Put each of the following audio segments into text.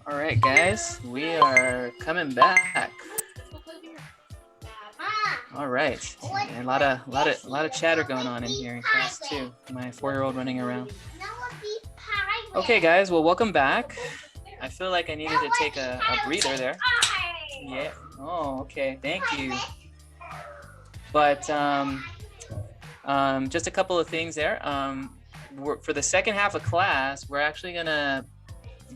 All right, guys, we are coming back. All right, and a lot of chatter going on in here in class too. My 4-year-old running around. Okay, guys, well, welcome back. I feel like I needed to take a breather there. Yeah. Oh, okay. Thank you. But just a couple of things there. for the second half of class, we're actually gonna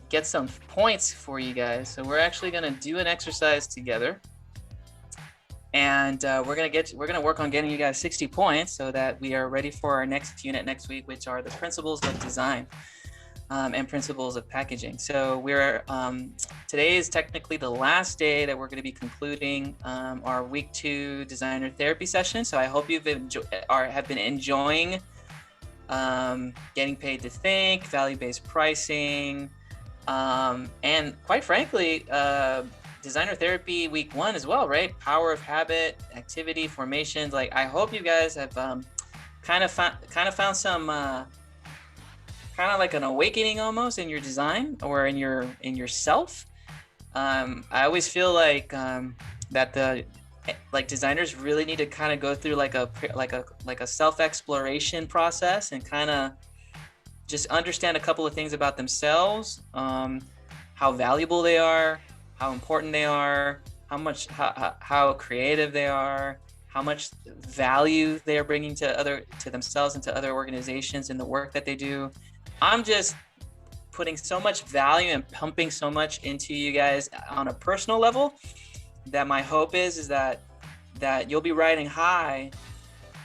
get some points for you guys. So we're actually gonna do an exercise together, and we're gonna work on getting you guys 60 points so that we are ready for our next unit next week, which are the principles of design and principles of packaging. So we're today is technically the last day that we're going to be concluding our week 2 designer therapy session. So I hope you've have been enjoying getting paid to think, value-based pricing, and quite frankly, designer therapy week 1 as well, right? Power of habit, activity, formations. Like, I hope you guys have kind of found some kind of like an awakening almost in your design or in yourself. I always feel like that designers really need to kind of go through like a self-exploration process and kind of just understand a couple of things about themselves, how valuable they are, how important they are, how creative they are, how much value they are bringing to themselves and to other organizations in the work that they do. I'm just putting so much value and pumping so much into you guys on a personal level that my hope is that you'll be riding high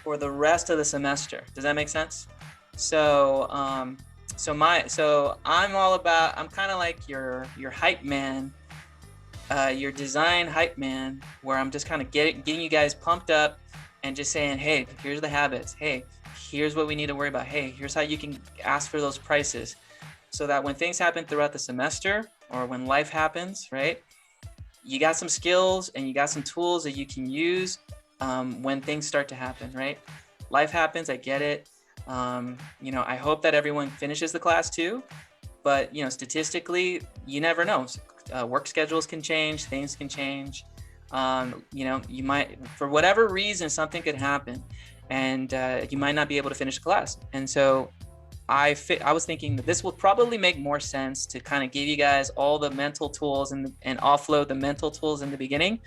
for the rest of the semester. Does that make sense? So I'm kind of like your hype man, your design hype man, where I'm just kind of getting you guys pumped up and just saying, hey, here's the habits. Hey, here's what we need to worry about. Hey, here's how you can ask for those prices, so that when things happen throughout the semester or when life happens, right, you got some skills and you got some tools that you can use when things start to happen, right? Life happens, I get it. I hope that everyone finishes the class too, but statistically, you never know. Work schedules can change, things can change. You might, for whatever reason, something could happen, and you might not be able to finish the class. And so I was thinking that this will probably make more sense to kind of give you guys all the mental tools and offload the mental tools in the beginning,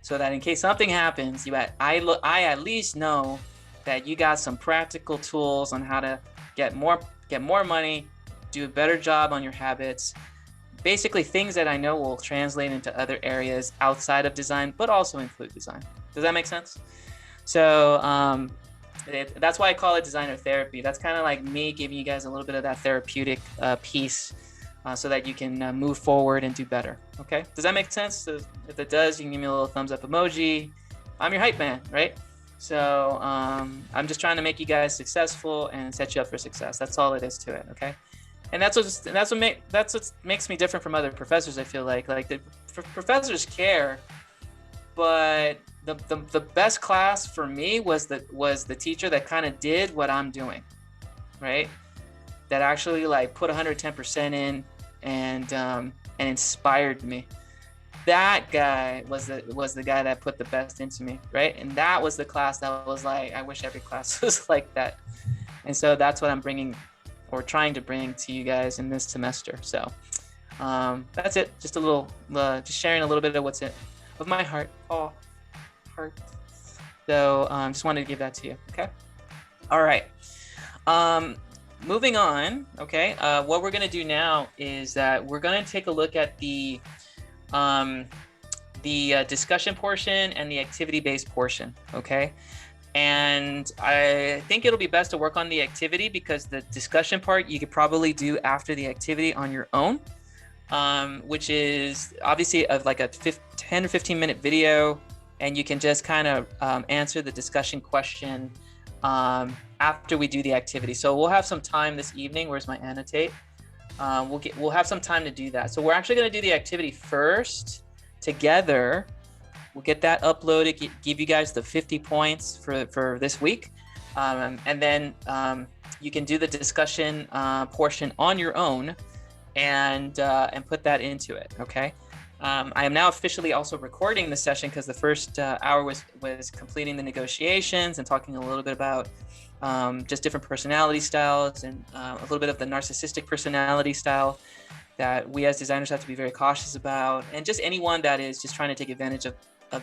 so that in case something happens, I at least know that you got some practical tools on how to get more money, do a better job on your habits. Basically things that I know will translate into other areas outside of design, but also include design. Does that make sense? So that's why I call it designer therapy. That's kind of like me giving you guys a little bit of that therapeutic piece so that you can move forward and do better. Okay, does that make sense? So if it does, you can give me a little thumbs up emoji. I'm your hype man, right? So I'm just trying to make you guys successful and set you up for success. That's all it is to it, okay? And that's what makes me different from other professors. I feel like the professors care, but the best class for me was the teacher that kind of did what I'm doing, right? That actually like put 110% in and inspired me. That guy was the guy that put the best into me, right? And that was the class that was like, I wish every class was like that. And so that's what I'm bringing or trying to bring to you guys in this semester. So that's it. Just a little, just sharing a little bit of what's of my heart. Oh, heart. So just wanted to give that to you. Okay. All right. Moving on. Okay. What we're gonna do now is that we're gonna take a look at the discussion portion and the activity-based portion. Okay. And I think it'll be best to work on the activity because the discussion part you could probably do after the activity on your own, which is obviously like a 10 or 15 minute video, and you can just kind of answer the discussion question after we do the activity. So we'll have some time this evening. Where's my annotate? We'll have some time to do that. So we're actually going to do the activity first together. We'll get that uploaded, give you guys the 50 points for this week. And then you can do the discussion portion on your own and put that into it, okay? I am now officially also recording the session because the first hour was completing the negotiations and talking a little bit about just different personality styles and a little bit of the narcissistic personality style that we as designers have to be very cautious about, and just anyone that is just trying to take advantage of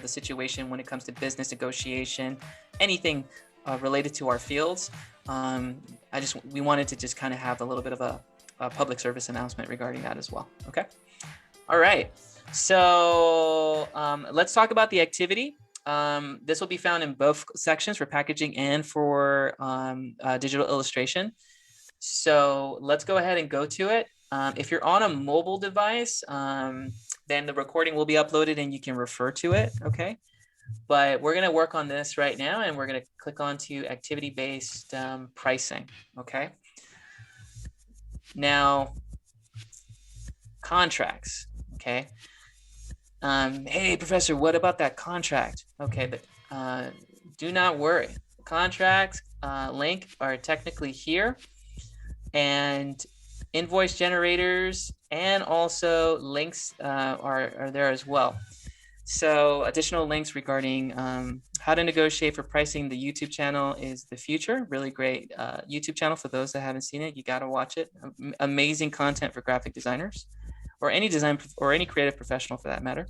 the situation when it comes to business negotiation, anything related to our fields. We wanted to just kind of have a little bit of a public service announcement regarding that as well. Okay. All right. So let's talk about the activity. This will be found in both sections, for packaging and for digital illustration. So let's go ahead and go to it. If you're on a mobile device, then the recording will be uploaded and you can refer to it, okay? But we're gonna work on this right now, and we're gonna click onto activity-based pricing, okay? Now, contracts, okay? Hey, professor, what about that contract? Okay, but do not worry. Contracts link are technically here, and invoice generators and also links are there as well. So additional links regarding how to negotiate for pricing. The YouTube channel is The Future. Really great YouTube channel for those that haven't seen it. You got to watch it. Amazing content for graphic designers, or any design or any creative professional for that matter.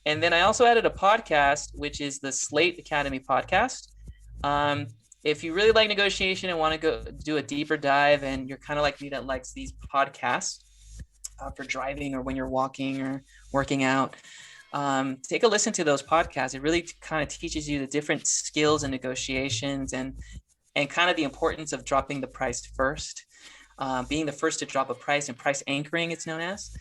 And then I also added a podcast, which is the Slate Academy podcast. If you really like negotiation and want to go do a deeper dive, and you're kind of like me that likes these podcasts for driving or when you're walking or working out, take a listen to those podcasts. It really kind of teaches you the different skills and negotiations, and kind of the importance of dropping the price first, being the first to drop a price, and price anchoring, it's known as.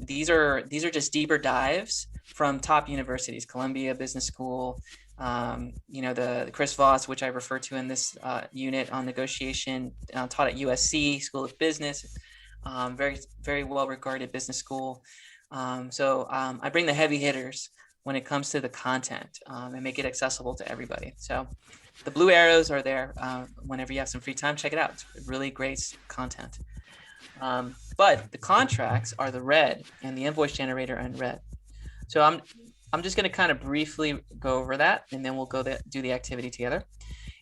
These are just deeper dives from top universities, Columbia Business School, the Chris Voss, which I refer to in this unit on negotiation, taught at USC School of Business, very, very well-regarded business school. So I bring the heavy hitters when it comes to the content, and make it accessible to everybody. So the blue arrows are there. Whenever you have some free time, check it out. It's really great content. But the contracts are the red, and the invoice generator in red. So I'm just going to kind of briefly go over that, and then we'll do the activity together.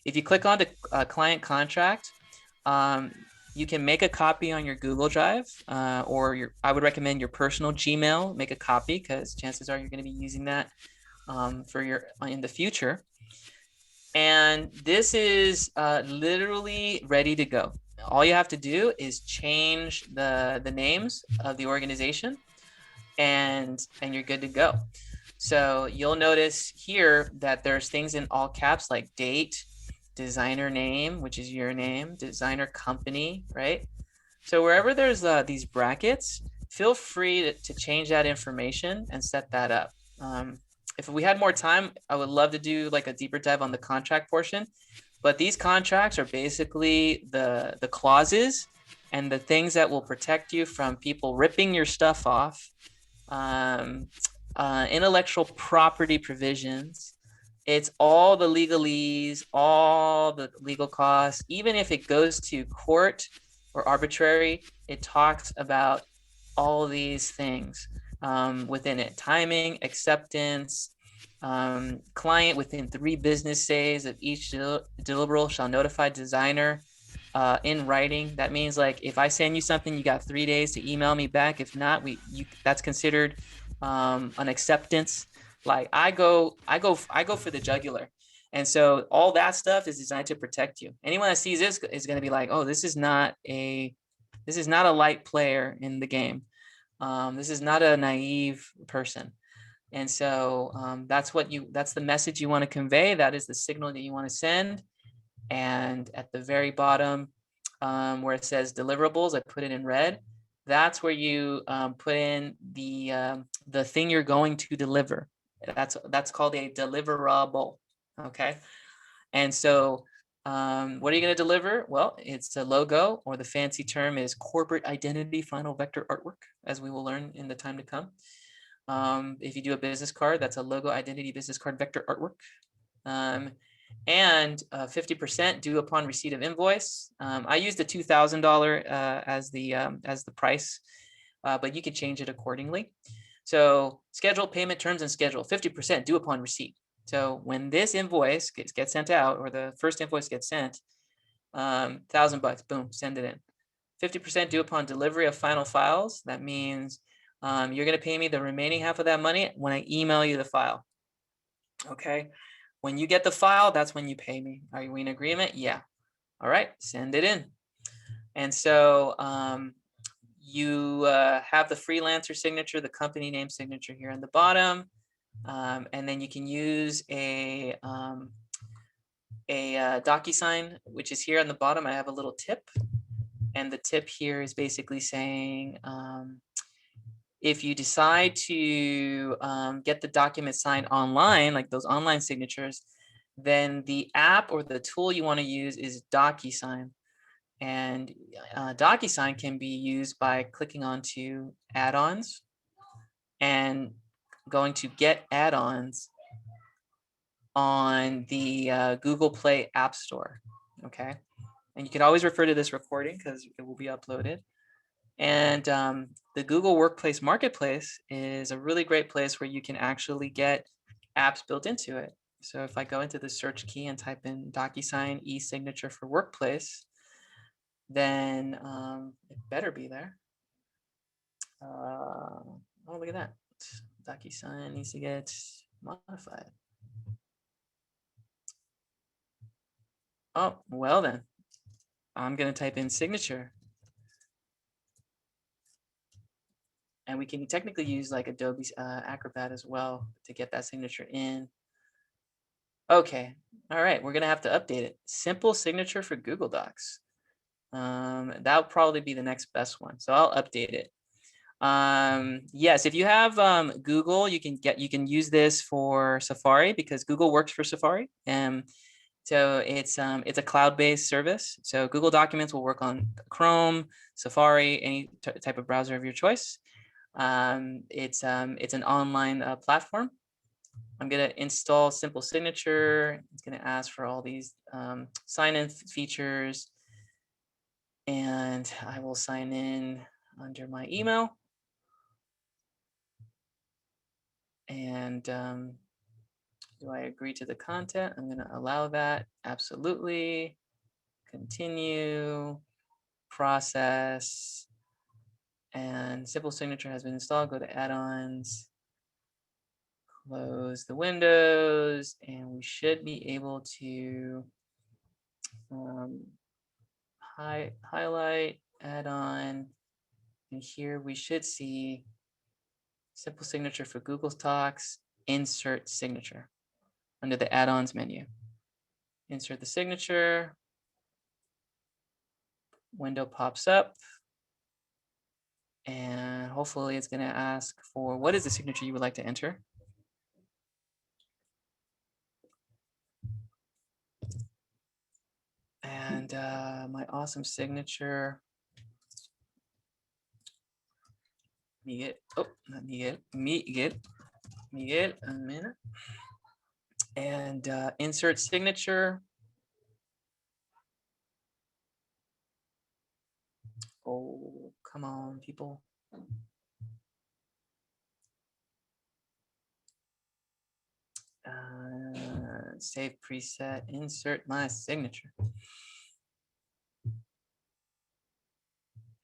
If you click on the client contract, you can make a copy on your Google Drive, or I would recommend your personal Gmail. Make a copy, because chances are you're going to be using that in the future. And this is literally ready to go. All you have to do is change the names of the organization, and you're good to go. So you'll notice here that there's things in all caps like date, designer name, which is your name, designer company, right? So wherever there's these brackets, feel free to change that information and set that up. If we had more time, I would love to do like a deeper dive on the contract portion, but these contracts are basically the clauses and the things that will protect you from people ripping your stuff off, intellectual property provisions. It's all the legalese, all the legal costs. Even if it goes to court or arbitrary, it talks about all of these things within it. Timing, acceptance, client within 3 business days of each deliverable shall notify designer in writing. That means, like, if I send you something, you got 3 days to email me back. If not, that's considered an acceptance. Like I go for the jugular. And so all that stuff is designed to protect you. Anyone that sees this is going to be like, oh, this is not a light player in the game. This is not a naive person. And so that's the message you want to convey. That is the signal that you want to send. And at the very bottom, where it says deliverables, I put it in red. That's where you put in the thing you're going to deliver. That's called a deliverable. Okay. And so what are you going to deliver? Well, it's a logo, or the fancy term is corporate identity final vector artwork, as we will learn in the time to come. If you do a business card, that's a logo identity business card vector artwork. And 50% due upon receipt of invoice. I used the $2,000 as the price, but you can change it accordingly. So schedule, payment terms, and schedule. 50% due upon receipt. So when this invoice gets sent out, or the first invoice gets sent, $1,000, boom, send it in. 50% due upon delivery of final files. That means you're going to pay me the remaining half of that money when I email you the file. Okay. When you get the file, that's when you pay me. Are we in agreement? Yeah. All right, send it in. And so you have the freelancer signature, the company name signature here on the bottom. And then you can use a DocuSign, which is here on the bottom. I have a little tip. And the tip here is basically saying, if you decide to get the document signed online, like those online signatures, then the app or the tool you want to use is DocuSign. And DocuSign can be used by clicking onto add-ons and going to get add-ons on the Google Play App Store. Okay. And you can always refer to this recording because it will be uploaded. And the Google Workplace Marketplace is a really great place where you can actually get apps built into it. So if I go into the search key and type in DocuSign e-signature for Workplace, then it better be there. Oh, look at that. DocuSign needs to get modified. Oh, well then, I'm going to type in signature. And we can technically use like Adobe Acrobat as well to get that signature in. Okay, all right, we're going to have to update it. Simple signature for Google Docs. That'll probably be the next best one. So I'll update it. Yes, if you have Google, you can use this for Safari because Google works for Safari. So it's a cloud-based service. So Google Documents will work on Chrome, Safari, any type of browser of your choice. It's an online platform. I'm going to install Simple Signature. It's going to ask for all these sign-in features. And I will sign in under my email. And do I agree to the content? I'm going to allow that. Absolutely. Continue. Process. And Simple Signature has been installed. Go to add-ons. Close the windows. And we should be able to highlight, add-on. And here we should see Simple Signature for Google Docs, insert signature under the add-ons menu. Insert the signature. Window pops up. And hopefully it's going to ask for what is the signature you would like to enter. And my awesome signature. Miguel, oh, not Miguel, Miguel, a minute. And insert signature. Oh, come on, people. Save preset, insert my signature.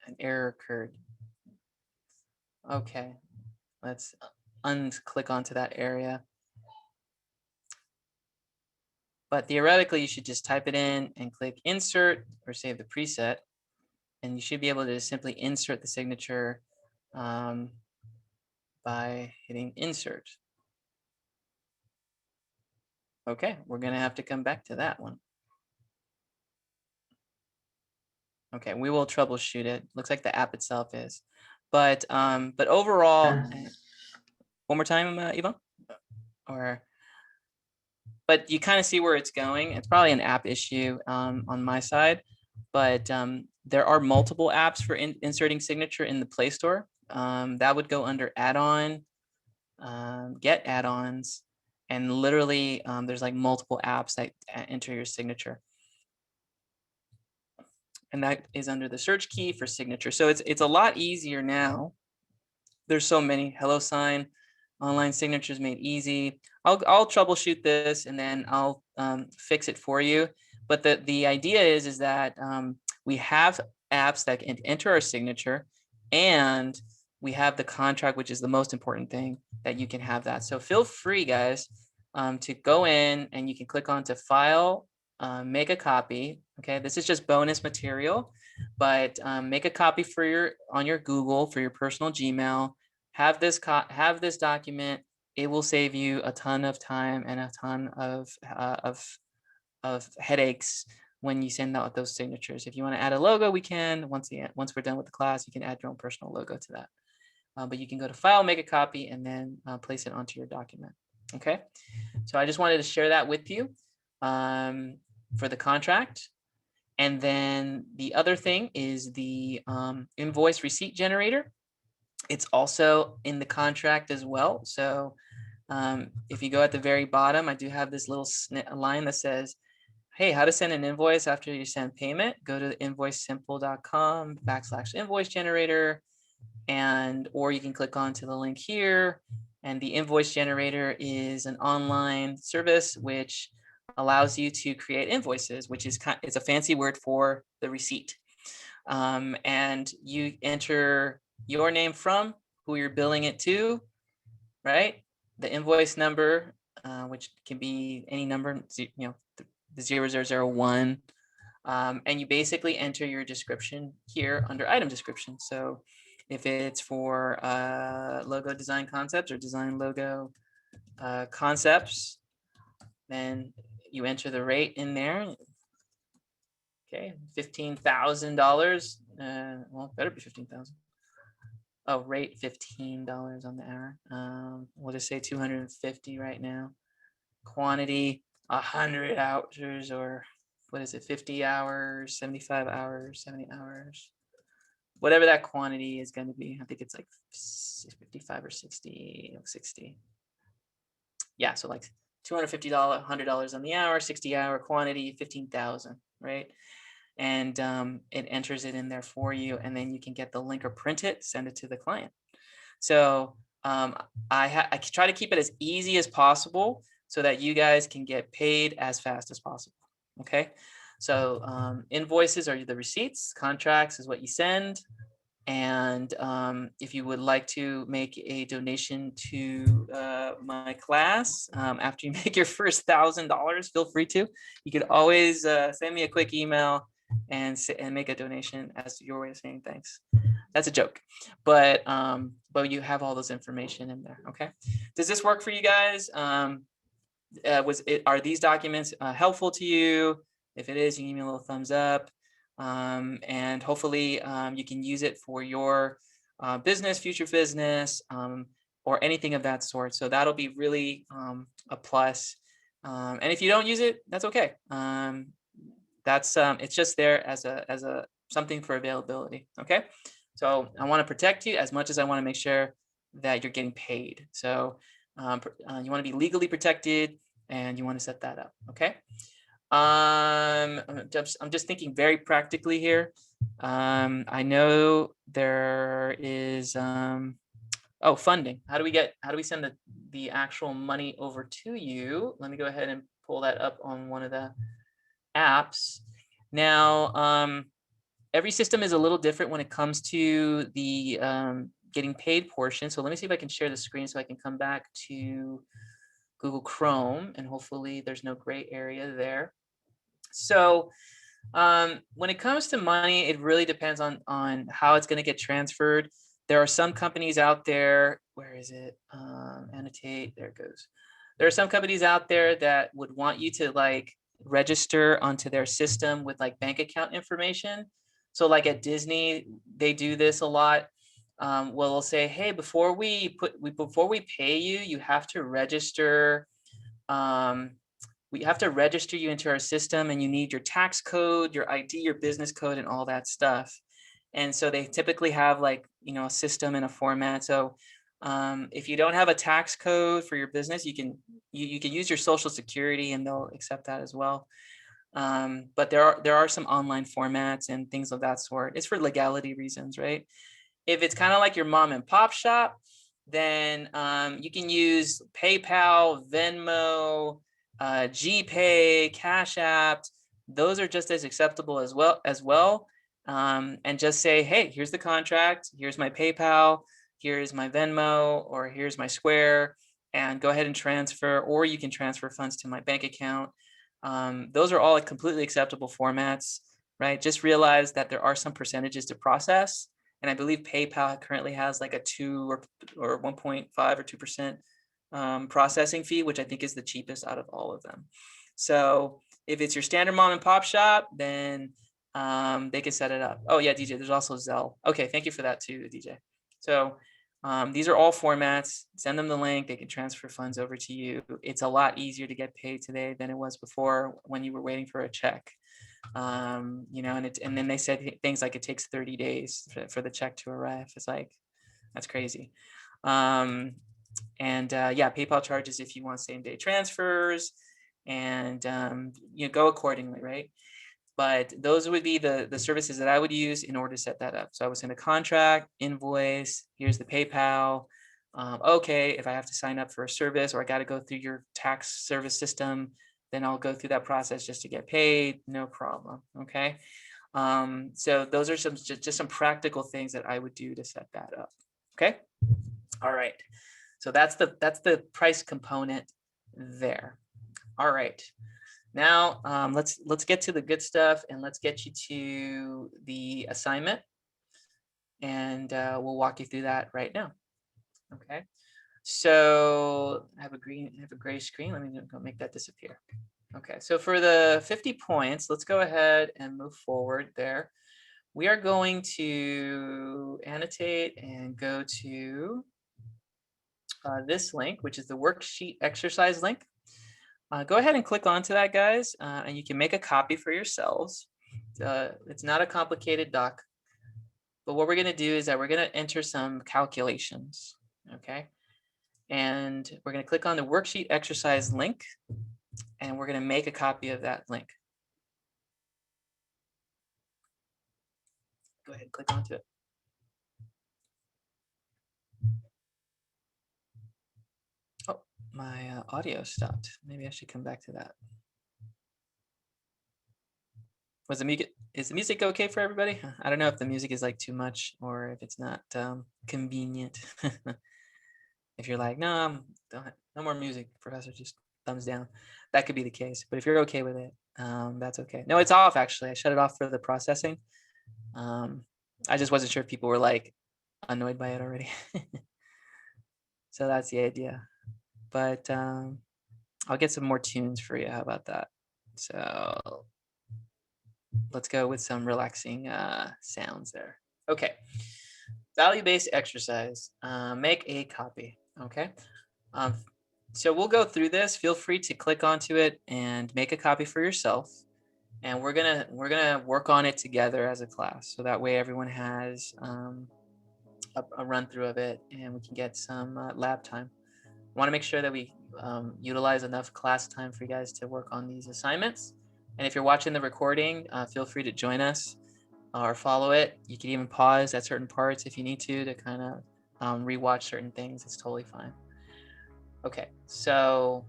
An error occurred. Okay, let's unclick onto that area. But theoretically, you should just type it in and click insert or save the preset. And you should be able to simply insert the signature by hitting insert. Okay, we're going to have to come back to that one. Okay, we will troubleshoot it. Looks like the app itself is. But overall, one more time, Yvonne? But you kind of see where it's going. It's probably an app issue on my side. But there are multiple apps for inserting signature in the Play Store. That would go under add-on, get add-ons, and literally there's like multiple apps that enter your signature. And that is under the search key for signature. So it's a lot easier now. There's so many. HelloSign, online signatures made easy. I'll troubleshoot this and then I'll fix it for you. But the idea is that we have apps that can enter our signature, and we have the contract, which is the most important thing, that you can have that. So feel free, guys, to go in and you can click on to file, make a copy. Okay, this is just bonus material, but make a copy for on your Google for your personal Gmail. Have this document. It will save you a ton of time and a ton of headaches when you send out those signatures. If you want to add a logo, we can. Once we're done with the class, you can add your own personal logo to that. But you can go to file, make a copy, and then place it onto your document. Okay, so I just wanted to share that with you for the contract. And then the other thing is the invoice receipt generator. It's also in the contract as well. So if you go at the very bottom, I do have this little line that says, hey, how to send an invoice after you send payment. Go to invoicesimple.com/invoice generator, or you can click onto the link here. And the invoice generator is an online service which allows you to create invoices, which is it's a fancy word for the receipt. And you enter your name from, who you're billing it to, right? The invoice number, which can be any number, the 0001. And you basically enter your description here under item description. So if it's for logo design concepts or design logo concepts, then you enter the rate in there. Okay, $15,000. Well, better be 15,000. Oh, rate $15 on the hour. We'll just say 250 right now. Quantity 100 hours, or what is it? 50 hours, 75 hours, 70 hours. Whatever that quantity is going to be. I think it's like 55 or 60. Yeah, so like $250, $100 on the hour, 60-hour quantity, 15,000, right? And it enters it in there for you, and then you can get the link or print it, send it to the client. So I try to keep it as easy as possible so that you guys can get paid as fast as possible. Okay, so invoices are the receipts, contracts is what you send. And if you would like to make a donation to my class after you make your first $1,000, feel free to. You could always send me a quick email and make a donation as your way of saying thanks. That's a joke, but you have all those information in there. Okay, does this work for you guys? Are these documents helpful to you? If it is, you can give me a little thumbs up. And hopefully you can use it for your business, future business, or anything of that sort. So that'll be really a plus. And if you don't use it, that's okay. It's just there as a something for availability. Okay, so I want to protect you as much as I want to make sure that you're getting paid. So you want to be legally protected, and you want to set that up. Okay. I'm just thinking very practically here. I know there is funding. How do we send the actual money over to you? Let me go ahead and pull that up on one of the apps. Now, every system is a little different when it comes to the getting paid portion. So let me see if I can share the screen so I can come back to Google Chrome, and hopefully there's no gray area there. So when it comes to money, it really depends on how it's going to get transferred. There are some companies out there, where is it? Annotate, there it goes. There are some companies out there that would want you to like register onto their system with like bank account information. So like at Disney, they do this a lot. Well, they'll say, hey, before we pay you, you have to register. We have to register you into our system, and you need your tax code, your ID, your business code, and all that stuff. And so they typically have like, a system and a format. So if you don't have a tax code for your business, you can use your social security, and they'll accept that as well. But there are some online formats and things of that sort. It's for legality reasons, right? If it's kind of like your mom and pop shop, then you can use PayPal, Venmo, GPay, Cash App. Those are just as acceptable as well. And just say, hey, here's the contract, here's my PayPal, here's my Venmo, or here's my Square, and go ahead and transfer, or you can transfer funds to my bank account. Those are all like completely acceptable formats, right? Just realize that there are some percentages to process. And I believe PayPal currently has like a 2 or 1.5 or 2% processing fee, which I think is the cheapest out of all of them. So if it's your standard mom and pop shop, then they can set it up. Oh yeah, DJ, there's also Zelle. Okay, thank you for that too, DJ. So these are all formats. Send them the link. They can transfer funds over to you. It's a lot easier to get paid today than it was before when you were waiting for a check. You know, and then they said things like it takes 30 days for the check to arrive. It's like, that's crazy. Yeah, PayPal charges if you want same day transfers, and you know, go accordingly, right? But those would be the services that I would use in order to set that up. So I would send a contract, invoice, here's the PayPal. Okay, if I have to sign up for a service or I got to go through your tax service system, then I'll go through that process just to get paid, no problem, okay? So those are just some practical things that I would do to set that up, okay? All right, so that's the price component there. All right. Now, let's get to the good stuff, and let's get you to the assignment, and we'll walk you through that right now. Okay. So I have a gray screen. Let me go make that disappear. Okay. So for the 50 points, let's go ahead and move forward there. We are going to annotate and go to this link, which is the worksheet exercise link. Go ahead and click onto that, guys, and you can make a copy for yourselves. It's not a complicated doc, but what we're going to do is that we're going to enter some calculations, okay? And we're going to click on the worksheet exercise link, and we're going to make a copy of that link. Go ahead and click onto it. Oh, my audio stopped. Maybe I should come back to that. Was the music, is the music okay for everybody? I don't know if the music is like too much or if it's not convenient. If you're like, no, no more music, professor, just thumbs down. That could be the case. But if you're okay with it, that's okay. No, it's off actually. I shut it off for the processing. I just wasn't sure if people were like annoyed by it already. So that's the idea. But I'll get some more tunes for you. How about that? So let's go with some relaxing sounds there. Okay. Value-based exercise. Make a copy. Okay. So we'll go through this. Feel free to click onto it and make a copy for yourself. And we're gonna work on it together as a class. So that way everyone has a run through of it, and we can get some lab time. I want to make sure that we utilize enough class time for you guys to work on these assignments. And if you're watching the recording, feel free to join us or follow it. You can even pause at certain parts if you need to kind of rewatch certain things. It's totally fine. Okay, so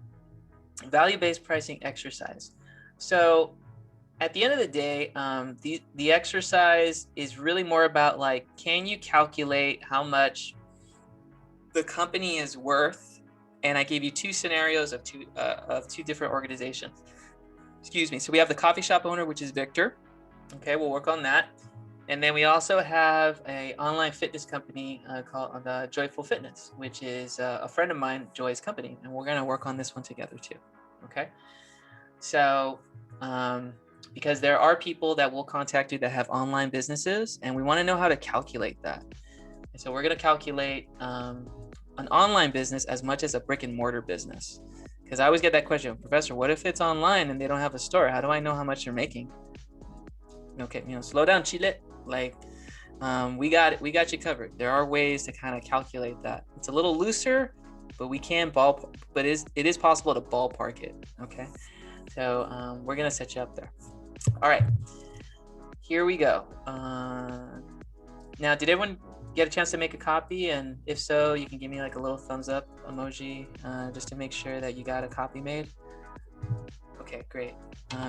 value-based pricing exercise. So at the end of the day, the exercise is really more about like, can you calculate how much the company is worth? And I gave you two scenarios of two different organizations. Excuse me. So we have the coffee shop owner, which is Victor. Okay, we'll work on that. And then we also have an online fitness company called Joyful Fitness, which is a friend of mine, Joy's company. And we're going to work on this one together too. Okay. So because there are people that will contact you that have online businesses, and we want to know how to calculate that. And so we're going to calculate an online business as much as a brick and mortar business. Because I always get that question, Professor, what if it's online and they don't have a store? How do I know how much you're making? Okay, slow down, Chile. Like, we got you covered. There are ways to kind of calculate that. It's a little looser, but we can but it is possible to ballpark it. Okay, so we're gonna set you up there. All right, here we go. Now, did everyone get a chance to make a copy? And if so, you can give me like a little thumbs up emoji just to make sure that you got a copy made. Okay, great.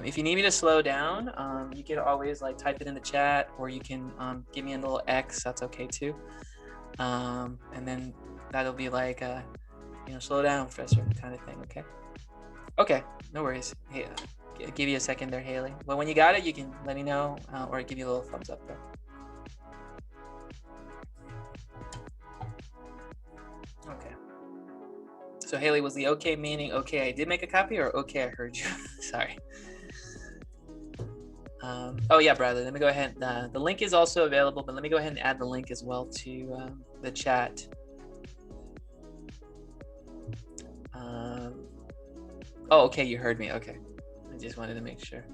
If you need me to slow down, you can always like type it in the chat, or you can give me a little X. That's okay too. And then that'll be like slow down, professor, kind of thing. Okay. Okay, no worries. Hey, give you a second there, Haley. Well, when you got it, you can let me know or give you a little thumbs up there. Okay. So Haley, was the okay meaning okay I did make a copy, or okay I heard you? Sorry. Oh yeah, Bradley, let me go ahead. The link is also available, but let me go ahead and add the link as well to the chat. Oh, okay, you heard me. Okay, I just wanted to make sure.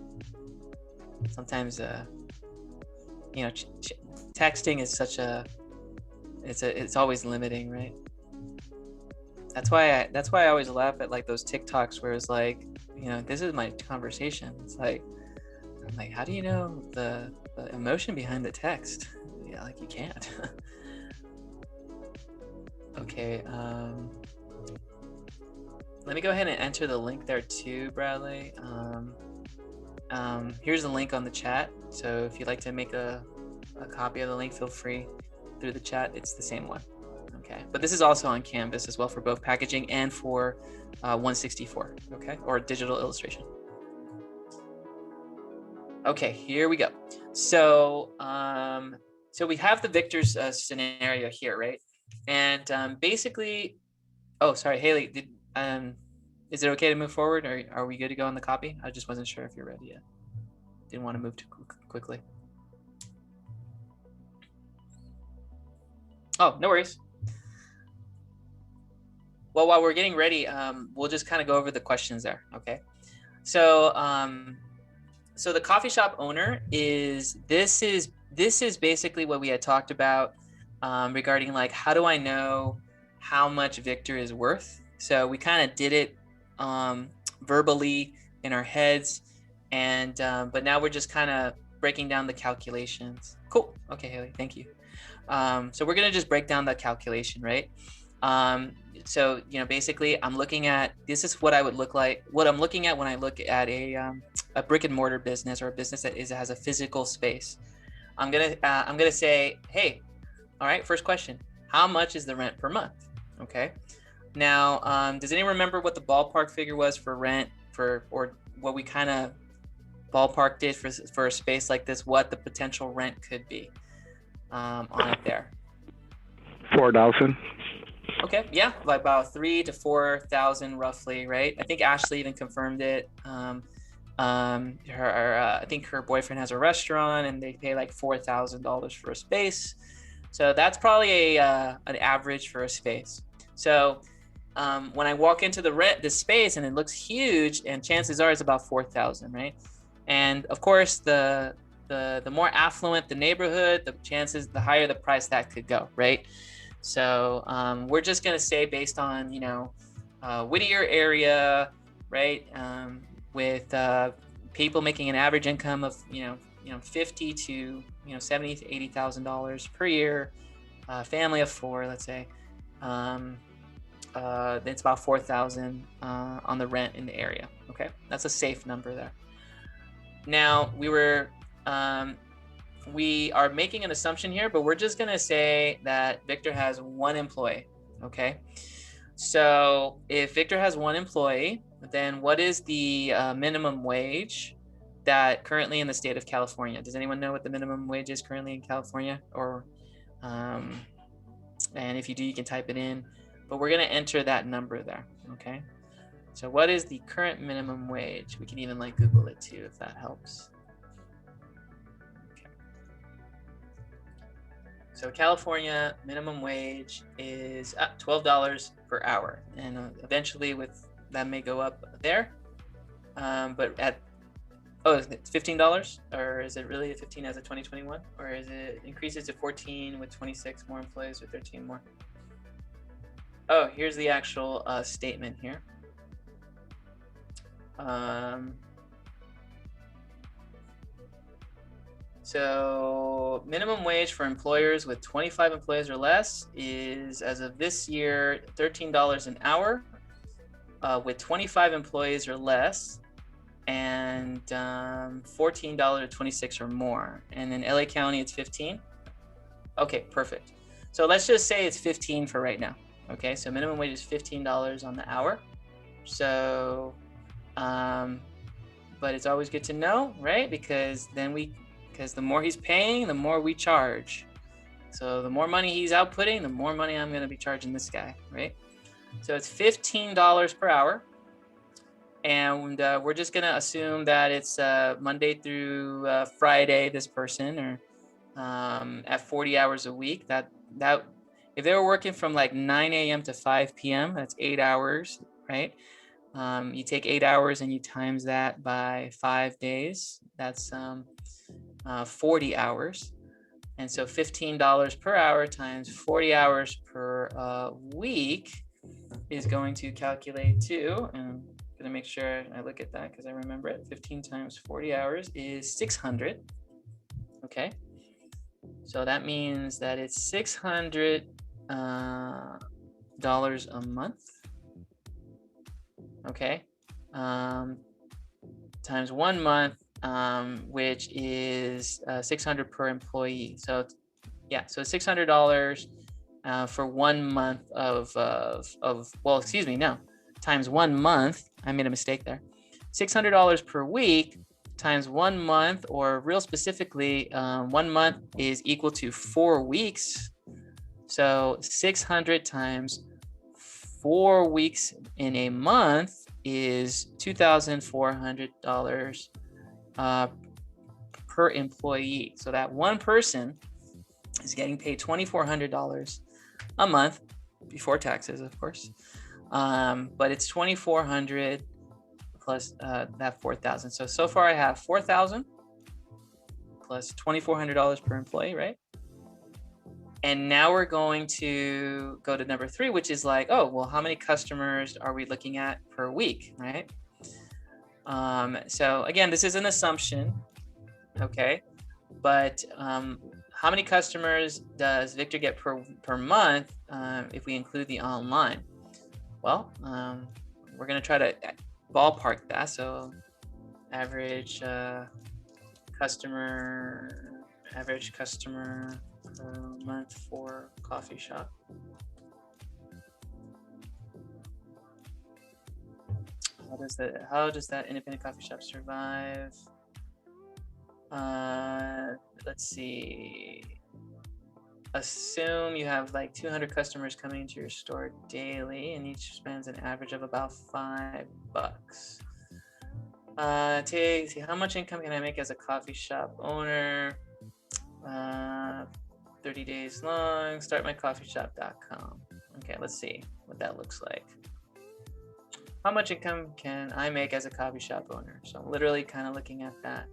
Sometimes, texting is such it's always limiting, right? That's why I always laugh at like those TikToks where it's like, this is my conversation. It's like, I'm like, how do you know the emotion behind the text? Yeah, like you can't. Okay. Let me go ahead and enter the link there too, Bradley. Here's the link on the chat. So if you'd like to make a copy of the link, feel free through the chat. It's the same one. Okay. But this is also on Canvas as well for both packaging and for 164. Okay. Or digital illustration. Okay, here we go. So, so we have the Victor's scenario here, right? And basically, oh, sorry, Haley, is it okay to move forward, or are we good to go on the copy? I just wasn't sure if you're ready yet. Didn't want to move too quickly. Oh, no worries. Well, while we're getting ready, we'll just kind of go over the questions there, okay? So, so the coffee shop owner this is basically what we had talked about regarding like, how do I know how much Victor is worth? So we kind of did it verbally in our heads, and but now we're just kind of breaking down the calculations. Cool. Okay, Haley, thank you. So we're gonna just break down the calculation, right? So basically, I'm looking at, this is what I would look like. What I'm looking at when I look at a brick and mortar business, or a business that has a physical space. I'm gonna say, hey, all right, first question, how much is the rent per month? Okay. Now, does anyone remember what the ballpark figure was for rent or what we kind of ballparked it for a space like this? What the potential rent could be on it there? 4,000. Okay, yeah, like about 3,000 to 4,000 roughly, right? I think Ashley even confirmed it. I think her boyfriend has a restaurant and they pay like $4,000 for a space. So that's probably an average for a space. So when I walk into the space and it looks huge, and chances are it's about 4,000, right? And of course, the more affluent the neighborhood, the higher the price that could go, right? So we're just gonna say based on Whittier area, right? With people making an average income of $50,000 to $70,000 to $80,000 per year, family of 4, let's say. It's about 4,000 on the rent in the area. Okay, that's a safe number there. Now we are making an assumption here, but we're just gonna say that Victor has 1 employee. Okay, so if Victor has 1 employee, then what is the minimum wage that currently in the state of California? Does anyone know what the minimum wage is currently in California? Or and if you do, you can type it in, but we're gonna enter that number there. Okay, so what is the current minimum wage? We can even like Google it too if that helps. So California minimum wage is $12 per hour, and eventually that may go up there. But it's $15, or is it really 15 as of 2021, or is it increases to 14 with 26 more employees or 13 more? Oh, here's the actual statement here. So minimum wage for employers with 25 employees or less is, as of this year, $13 an hour with 25 employees or less, and $14.26 or more. And in LA County, it's 15. Okay, perfect. So let's just say it's 15 for right now. Okay, so minimum wage is $15 on the hour. So, but it's always good to know, right? Because the more he's paying, the more we charge. So the more money he's outputting, the more money I'm going to be charging this guy, right? So it's $15 per hour. And we're just going to assume that it's Monday through Friday, this person, or at 40 hours a week. That if they were working from like 9 a.m. to 5 p.m., that's 8 hours, right? You take 8 hours and you times that by 5 days. That's 40 hours. And so $15 per hour times 40 hours per week is going to calculate to, and I'm going to make sure I look at that because I remember it. 15 times 40 hours is 600. Okay. So that means that it's $600 a month. Okay. Times 1 month, which is 600 per employee. So yeah, so $600 for 1 month times 1 month. I made a mistake there. $600 per week times 1 month, or real specifically, 1 month is equal to 4 weeks. So 600 times 4 weeks in a month is $2,400 per employee. So that one person is getting paid $2,400 a month before taxes, of course. But it's $2,400 plus that $4,000. So far I have $4,000 plus $2,400 per employee, right? And now we're going to go to number 3, which is like, oh, well, how many customers are we looking at per week, right? So again, this is an assumption, okay? But how many customers does Victor get per month if we include the online? Well, we're gonna try to ballpark that. So average customer per month for coffee shop. How does that independent coffee shop survive? Let's see. Assume you have like 200 customers coming into your store daily, and each spends an average of about $5. See, how much income can I make as a coffee shop owner? 30 days long. Startmycoffeeshop.com. Okay, let's see what that looks like. How much income can I make as a coffee shop owner? So I'm literally kind of looking at that.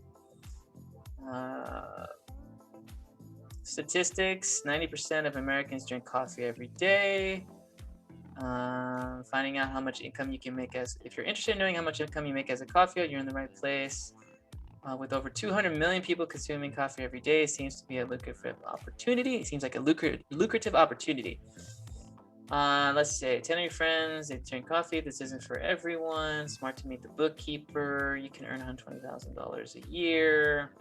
Statistics, 90% of Americans drink coffee every day. Finding out how much income you can make if you're interested in knowing how much income you make as a coffee, you're in the right place. With over 200 million people consuming coffee every day, it seems to be a lucrative opportunity. It seems like a lucrative opportunity. Let's say 10 of your friends, they drink coffee. This isn't for everyone. Smart to meet the bookkeeper. You can earn $120,000 a year.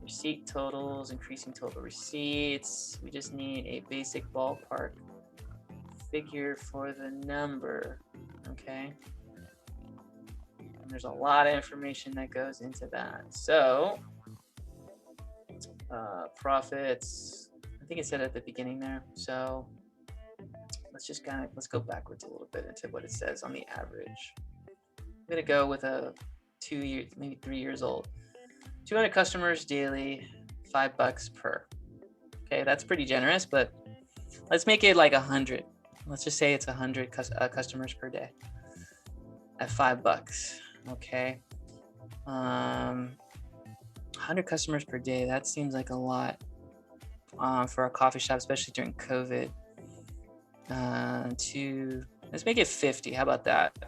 Receipt totals, increasing total receipts. We just need a basic ballpark figure for the number, okay? And there's a lot of information that goes into that. So, profits, I think it said at the beginning there. So let's go backwards a little bit into what it says on the average. I'm gonna go with a 2 years, maybe 3 years old. 200 customers daily, $5 per. Okay, that's pretty generous, but let's make it like 100. Let's just say it's 100 customers per day at $5. Okay, 100 customers per day. That seems like a lot for a coffee shop, especially during COVID. Let's make it 50. How about that?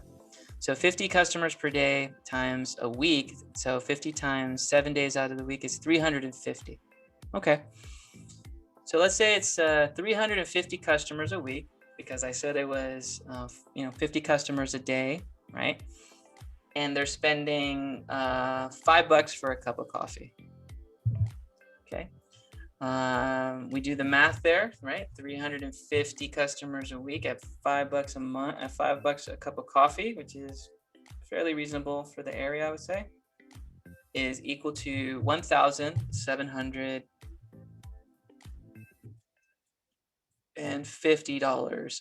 So 50 customers per day times a week. So 50 times 7 days out of the week is 350. Okay. So let's say it's 350 customers a week, because I said it was 50 customers a day, right? And they're spending $5 for a cup of coffee. Okay. We do the math there, right? 350 customers a week at $5 a month, at $5 a cup of coffee, which is fairly reasonable for the area, I would say, is equal to $1,750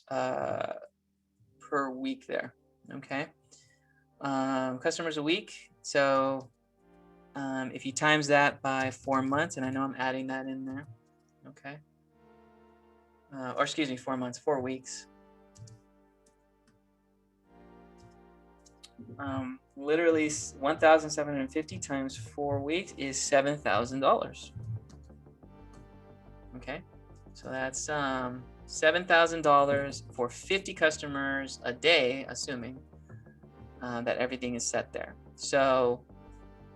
per week there. Okay. Customers a week. So if you times that by 4 months, and I know I'm adding that in there, okay, or excuse me, 4 months, 4 weeks. Literally 1,750 times 4 weeks is $7,000. Okay, so that's $7,000 for 50 customers a day, assuming that everything is set there. So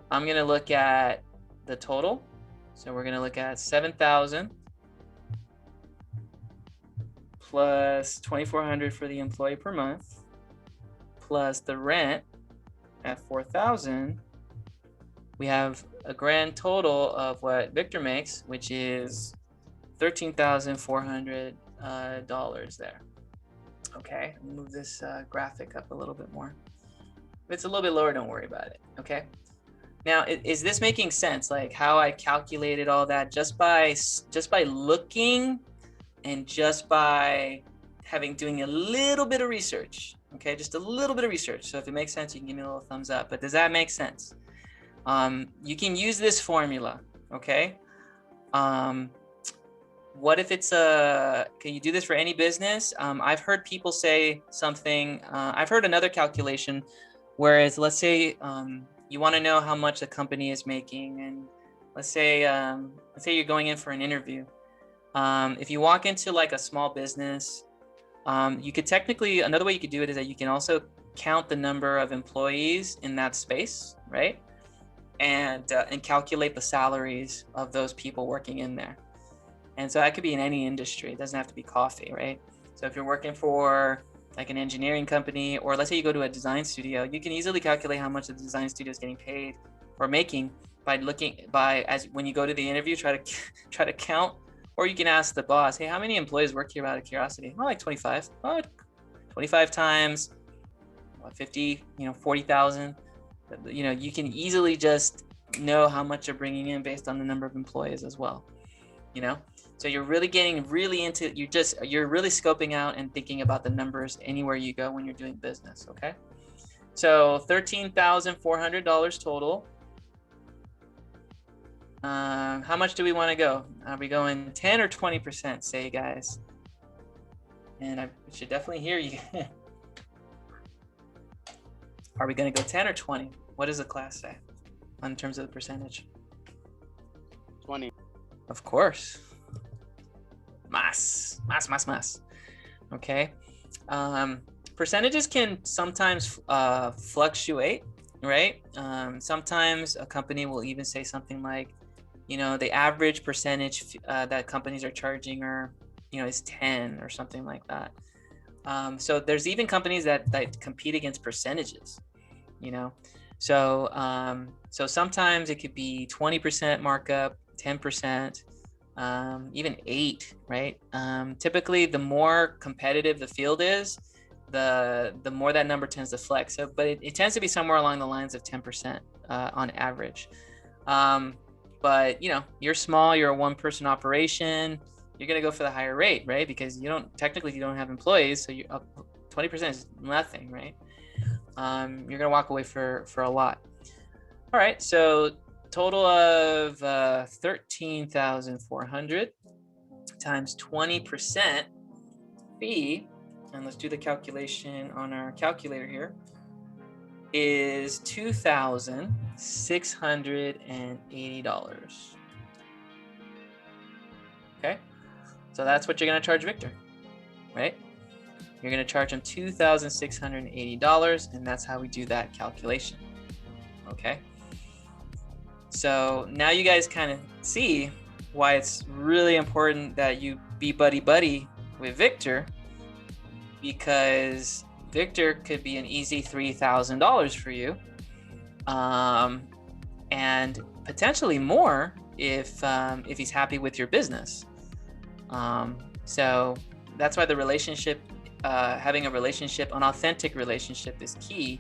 I'm going to look at the total. So we're going to look at 7,000 plus 2,400 for the employee per month, plus the rent at 4,000. We have a grand total of what Victor makes, which is $13,400 there. Okay, move this graphic up a little bit more. If it's a little bit lower, don't worry about it. Okay. Now, is this making sense? Like how I calculated all that just by looking and just by doing a little bit of research. Okay, just a little bit of research. So if it makes sense, you can give me a little thumbs up. But does that make sense? You can use this formula. Okay. What if it's can you do this for any business? I've heard people say something. I've heard another calculation, whereas let's say you want to know how much the company is making, and let's say you're going in for an interview. If you walk into like a small business, you could technically, another way you could do it is that you can also count the number of employees in that space, right? And calculate the salaries of those people working in there. And so that could be in any industry. It doesn't have to be coffee, right? So if you're working for like an engineering company, or let's say you go to a design studio, you can easily calculate how much the design studio is getting paid or making by when you go to the interview, try to count, or you can ask the boss, hey, how many employees work here out of curiosity? Well, like 25. Oh, 25 times 50, 40,000. You can easily just know how much you're bringing in based on the number of employees as well. So you're really getting into, you're really scoping out and thinking about the numbers anywhere you go when you're doing business. Okay. So $13,400 total. How much do we want to go? Are we going 10 or 20%? Say, guys. And I should definitely hear you. Are we going to go 10 or 20? What does the class say in terms of the percentage? 20. Of course. Más. Okay. Percentages can sometimes fluctuate, right? Sometimes a company will even say something like, the average percentage that companies are charging is 10 or something like that. So there's even companies that compete against percentages, So sometimes it could be 20% markup, 10%, even 8%, right? Typically, the more competitive the field is, the more that number tends to flex. So, but it tends to be somewhere along the lines of 10% on average. But you're small, you're a one-person operation, you're gonna go for the higher rate, right? Because you don't have employees, so 20% is nothing, right? You're gonna walk away for a lot. All right, so total of 13,400 times 20% fee, and let's do the calculation on our calculator here, is $2,680. Okay, so that's what you're going to charge Victor, right? You're going to charge him $2,680, and that's how we do that calculation. Okay, so now you guys kind of see why it's really important that you be buddy with Victor, because Victor could be an easy $3,000 for you, and potentially more if he's happy with your business. So that's why the relationship, having a relationship, an authentic relationship, is key.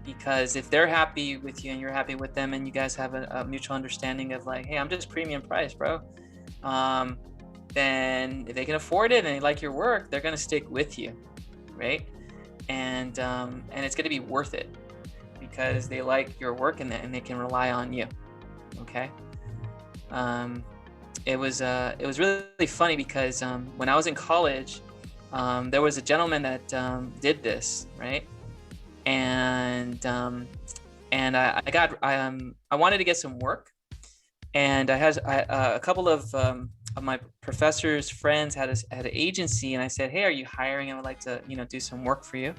Because if they're happy with you and you're happy with them, and you guys have a mutual understanding of like, hey, I'm just premium price, bro. Then if they can afford it and they like your work, they're gonna stick with you, right? And it's gonna be worth it because they like your work and they can rely on you. Okay. It was really funny because when I was in college, there was a gentleman that did this, right? And I wanted to get some work, and I had a couple of my professors' friends had an agency, and I said, hey, are you hiring? I would like to do some work for you.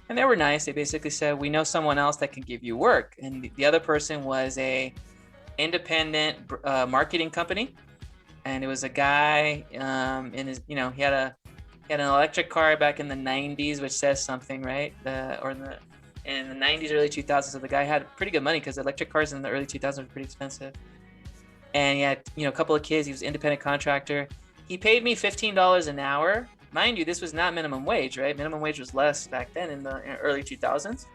And they were nice. They basically said, we know someone else that can give you work. And the other person was a independent marketing company, and it was a guy in his, he had an electric car back in the 90s, which says something, right? In the 90s, early 2000s. So the guy had pretty good money because electric cars in the early 2000s were pretty expensive. And he had, a couple of kids. He was an independent contractor. He paid me $15 an hour. Mind you, this was not minimum wage, right? Minimum wage was less back then in the early 2000s.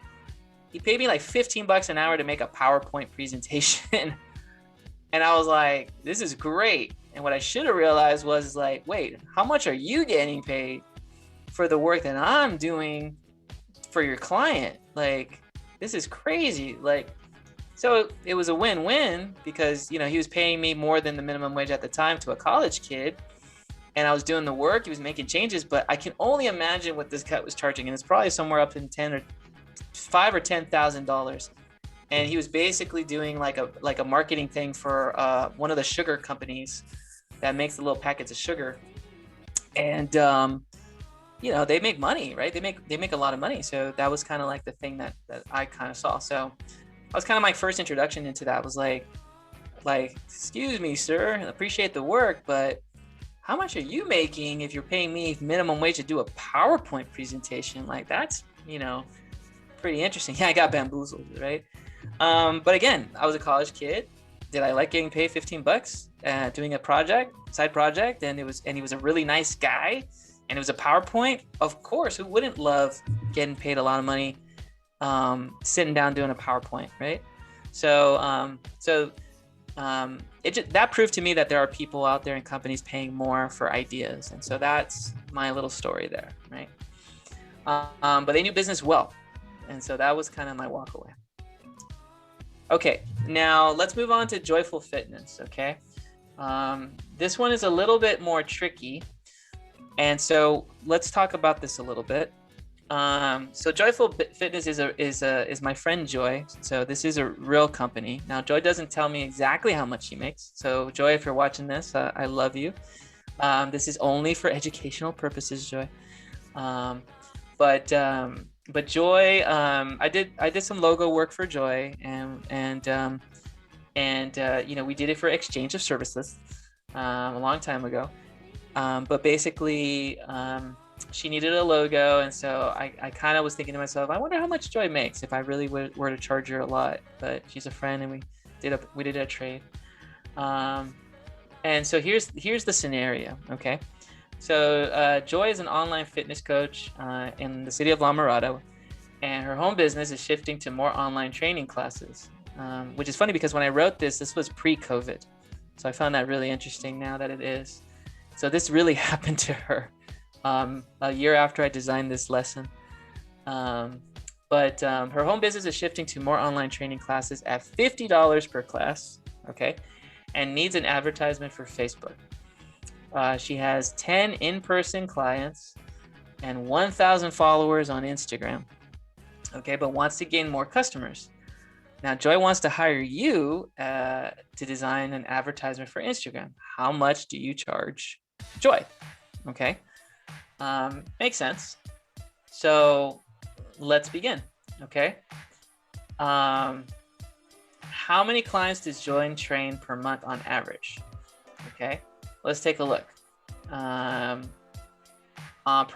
He paid me like $15 an hour to make a PowerPoint presentation. And I was like, this is great. And what I should have realized was like, wait, how much are you getting paid for the work that I'm doing for your client? Like, this is crazy. Like, so it was a win-win because, he was paying me more than the minimum wage at the time to a college kid. And I was doing the work, he was making changes, but I can only imagine what this cat was charging. And it's probably somewhere up in $5,000 or $10,000. And he was basically doing like a marketing thing for one of the sugar companies that makes the little packets of sugar. And they make money, right? They make a lot of money. So that was kind of like the thing that I kind of saw. So that was kind of my first introduction into that. Was like, excuse me, sir, I appreciate the work, but how much are you making if you're paying me minimum wage to do a PowerPoint presentation? Like, that's, pretty interesting. Yeah, I got bamboozled, right? But again, I was a college kid. Did I like getting paid $15 doing a side project? And he was a really nice guy, and it was a PowerPoint. Of course, who wouldn't love getting paid a lot of money, sitting down doing a PowerPoint, right? So that proved to me that there are people out there in companies paying more for ideas. And so that's my little story there, right? But they knew business well. And so that was kind of my walk away. Okay, now let's move on to Joyful Fitness, okay? This one is a little bit more tricky. And so let's talk about this a little bit. So Joyful Fitness is my friend Joy. So this is a real company. Now, Joy doesn't tell me exactly how much she makes. So Joy, if you're watching this, I love you. This is only for educational purposes, Joy. But Joy, I did some logo work for Joy, and we did it for exchange of services a long time ago. But basically, she needed a logo, and so I kind of was thinking to myself, I wonder how much Joy makes if I really were to charge her a lot. But she's a friend, and we did a trade. And so here's the scenario, okay? So Joy is an online fitness coach in the city of La Mirada, and her home business is shifting to more online training classes, which is funny because when I wrote this was pre-COVID. So I found that really interesting now that it is. So this really happened to her a year after I designed this lesson. But her home business is shifting to more online training classes at $50 per class, okay? And needs an advertisement for Facebook. She has 10 in-person clients and 1,000 followers on Instagram, okay, but wants to gain more customers. Now, Joy wants to hire you to design an advertisement for Instagram. How much do you charge Joy? Okay, makes sense. So let's begin, okay? How many clients does Joy train per month on average? Okay. Let's take a look. Per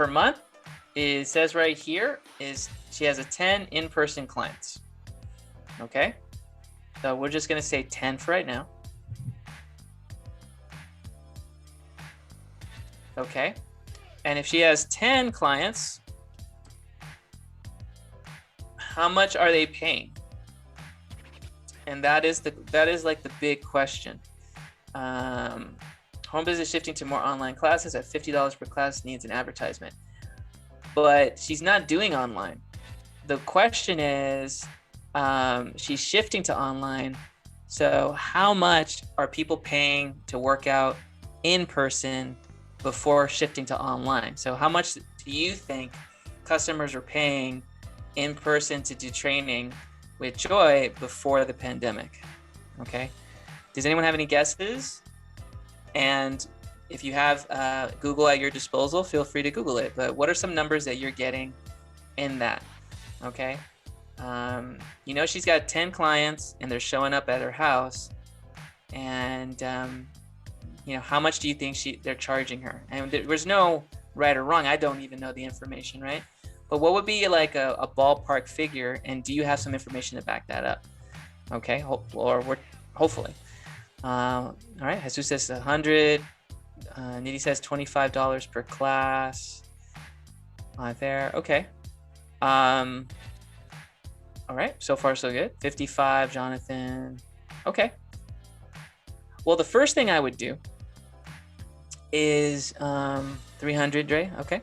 month, it says right here is she has 10 in-person clients. Okay, so we're just gonna say 10 for right now. Okay. And if she has 10 clients, how much are they paying? And that is like the big question. Home business shifting to more online classes at $50 per class needs an advertisement. But she's not doing online. The question is, she's shifting to online. So how much are people paying to work out in person before shifting to online? So how much do you think customers are paying in person to do training with Joy before the pandemic? Okay. Does anyone have any guesses? And if you have Google at your disposal, feel free to Google it. But what are some numbers that you're getting in that? Okay. You know, she's got 10 clients and they're showing up at her house. And, you know, how much do you think they're charging her? And there's no right or wrong. I don't even know the information, right? But what would be like a ballpark figure? And do you have some information to back that up? Okay. Hopefully. All right. Jesus says 100. Nidhi says $25 per class. There. Okay. All right. So far, so good. 55, Jonathan. Okay. Well, the first thing I would do is 300, Dre. Okay.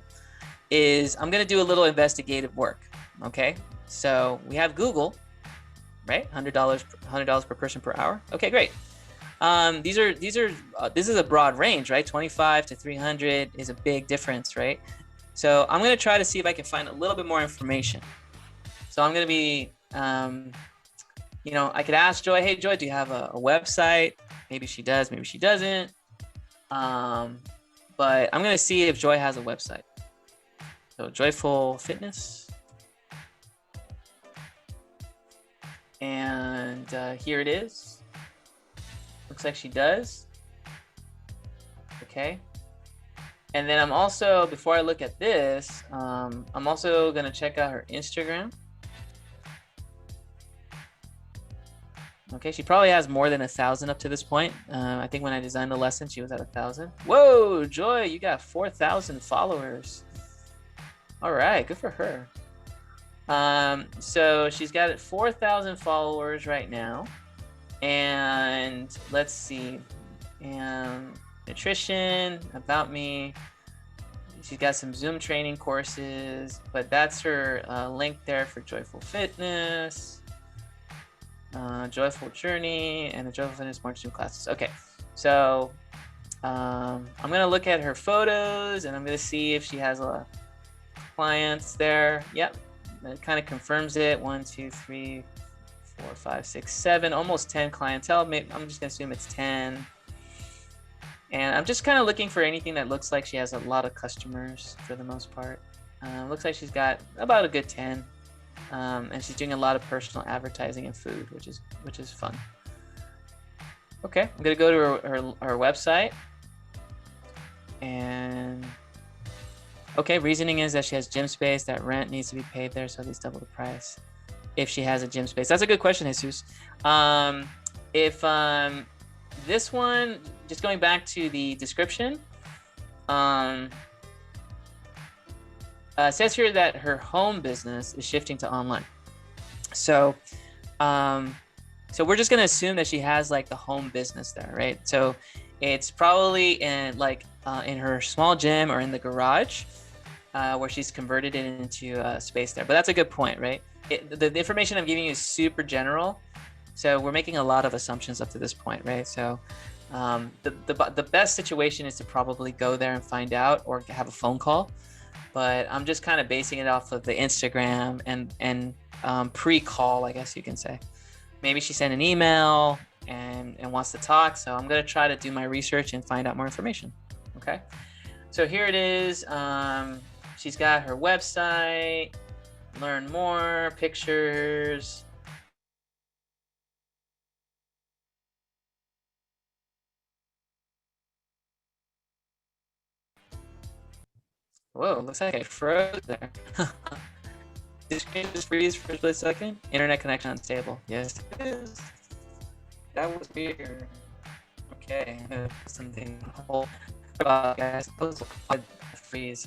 Is I'm going to do a little investigative work. Okay. So we have Google, right? $100 per person per hour. Okay, great. This is a broad range, right? 25 to 300 is a big difference, right? So I'm going to try to see if I can find a little bit more information. So I'm going to be, you know, I could ask Joy, hey, Joy, do you have a website? Maybe she does, maybe she doesn't. But I'm going to see if Joy has a website. So Joyful Fitness. And here it is. Looks like she does. Okay. And then I'm also, before I look at this, I'm also going to check out her Instagram. Okay, she probably has more than 1,000 up to this point. I think when I designed the lesson, she was at 1,000. Whoa, Joy, you got 4,000 followers. All right, good for her. So she's got 4,000 followers right now. And let's see, and nutrition, about me. She's got some Zoom training courses, but that's her link there for Joyful Fitness, Joyful Journey, and the Joyful Fitness March Zoom classes. Okay, so I'm gonna look at her photos and I'm gonna see if she has a clients there. Yep, it kind of confirms it. 1, 2, 3, 4, 5, 6, 7, almost 10 clientele. Maybe, I'm just gonna assume it's 10. And I'm just kind of looking for anything that looks like she has a lot of customers for the most part. Looks like she's got about a good 10. And she's doing a lot of personal advertising and food, which is fun. Okay, I'm gonna go to her website. And okay, reasoning is that she has gym space, that rent needs to be paid there, so at least double the price if she has a gym space. That's a good question, Jesus. This one, just going back to the description, says here that her home business is shifting to online. So we're just gonna assume that she has like the home business there, right? So it's probably in her small gym or in the garage, where she's converted it into a space there. But that's a good point, right? The information I'm giving you is super general. So we're making a lot of assumptions up to this point, right? So the best situation is to probably go there and find out or have a phone call. But I'm just kind of basing it off of the Instagram and pre-call, I guess you can say. Maybe she sent an email and wants to talk. So I'm going to try to do my research and find out more information. Okay. So here it is. She's got her website, learn more, pictures. Whoa, looks like I froze there. Did the screen just freeze for a split second? Internet connection unstable. Yes, it is. That was weird. Okay, I'm gonna put something on hold. about it, guys. That was a freeze.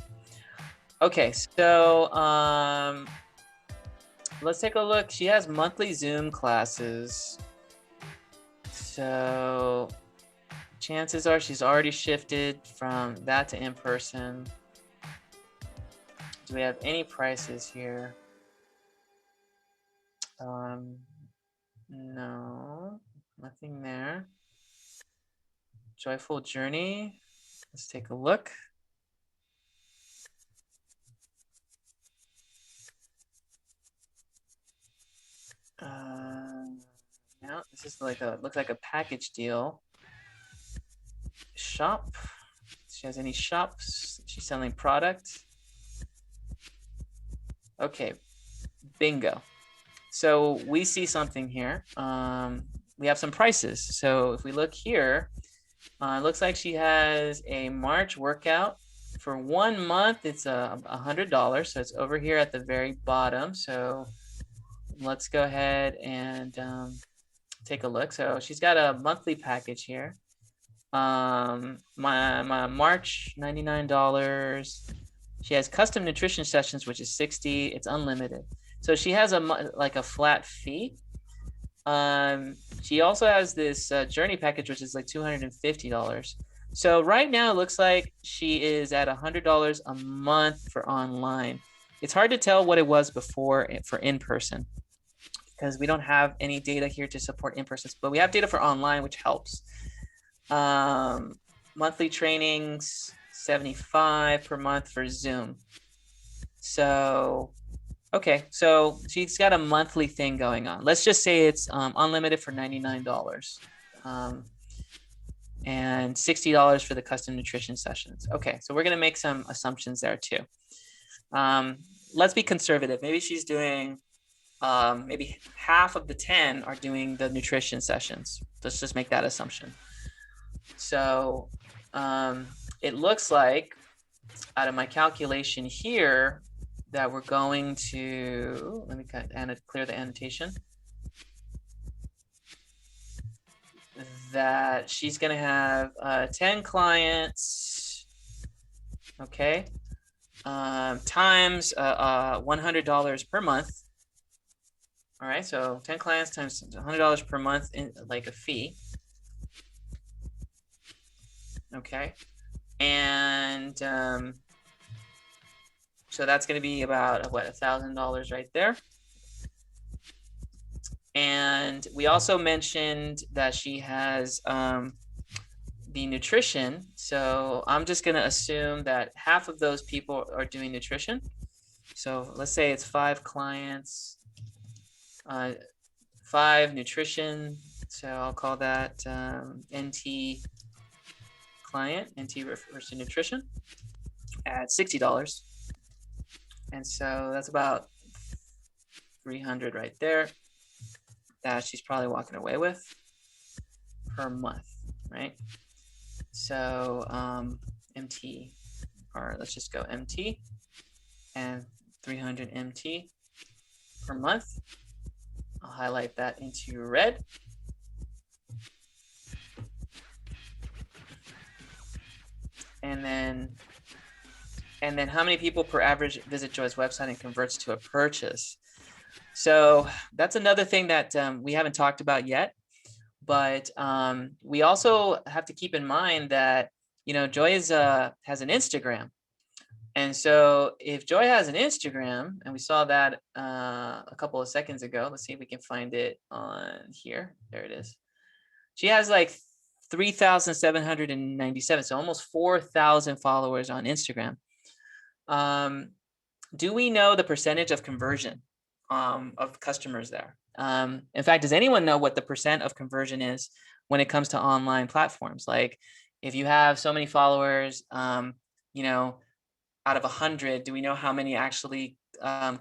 Okay, so let's take a look. She has monthly Zoom classes. So chances are she's already shifted from that to in-person. Do we have any prices here? No, nothing there. Joyful Journey. Let's take a look. No, this is like looks like a package deal. Shop. She has any shops? She's selling product. Okay, bingo. So we see something here. We have some prices. So if we look here, it looks like she has a March workout. For 1 month, it's $100. So it's over here at the very bottom. So let's go ahead and take a look. So she's got a monthly package here. My March, $99. She has custom nutrition sessions, which is $60. It's unlimited. So she has like a flat fee. She also has this journey package, which is like $250. So right now it looks like she is at $100 a month for online. It's hard to tell what it was before for in-person because we don't have any data here to support in-person, but we have data for online, which helps. Monthly trainings, $75 per month for Zoom. So, okay, so she's got a monthly thing going on. Let's just say it's unlimited for $99 and $60 for the custom nutrition sessions. Okay, so we're gonna make some assumptions there too. Let's be conservative. Maybe she's doing, maybe half of the 10 are doing the nutrition sessions. Let's just make that assumption. So it looks like out of my calculation here that we're going to, let me clear the annotation, that she's going to have 10 clients, okay, times $100 per month. All right, so 10 clients times $100 per month in like a fee. Okay, and so that's going to be about what, $1,000 right there. And we also mentioned that she has the nutrition. So I'm just going to assume that half of those people are doing nutrition. So let's say it's 5 clients, 5 nutrition. So I'll call that NT client, NT refers to nutrition, at $60. And so that's about $300 right there that she's probably walking away with per month, right? So MT, or let's just go MT and 300 MT per month. I'll highlight that into red. And then how many people per average visit Joy's website and converts to a purchase? So that's another thing that we haven't talked about yet, but we also have to keep in mind that, you know, Joy has an Instagram. And so if Joy has an Instagram, and we saw that a couple of seconds ago, let's see if we can find it on here. There it is. She has like 3,797, so almost 4,000 followers on Instagram. Do we know the percentage of conversion of customers there? In fact, does anyone know what the percent of conversion is when it comes to online platforms? Like if you have so many followers, you know, out of 100, do we know how many actually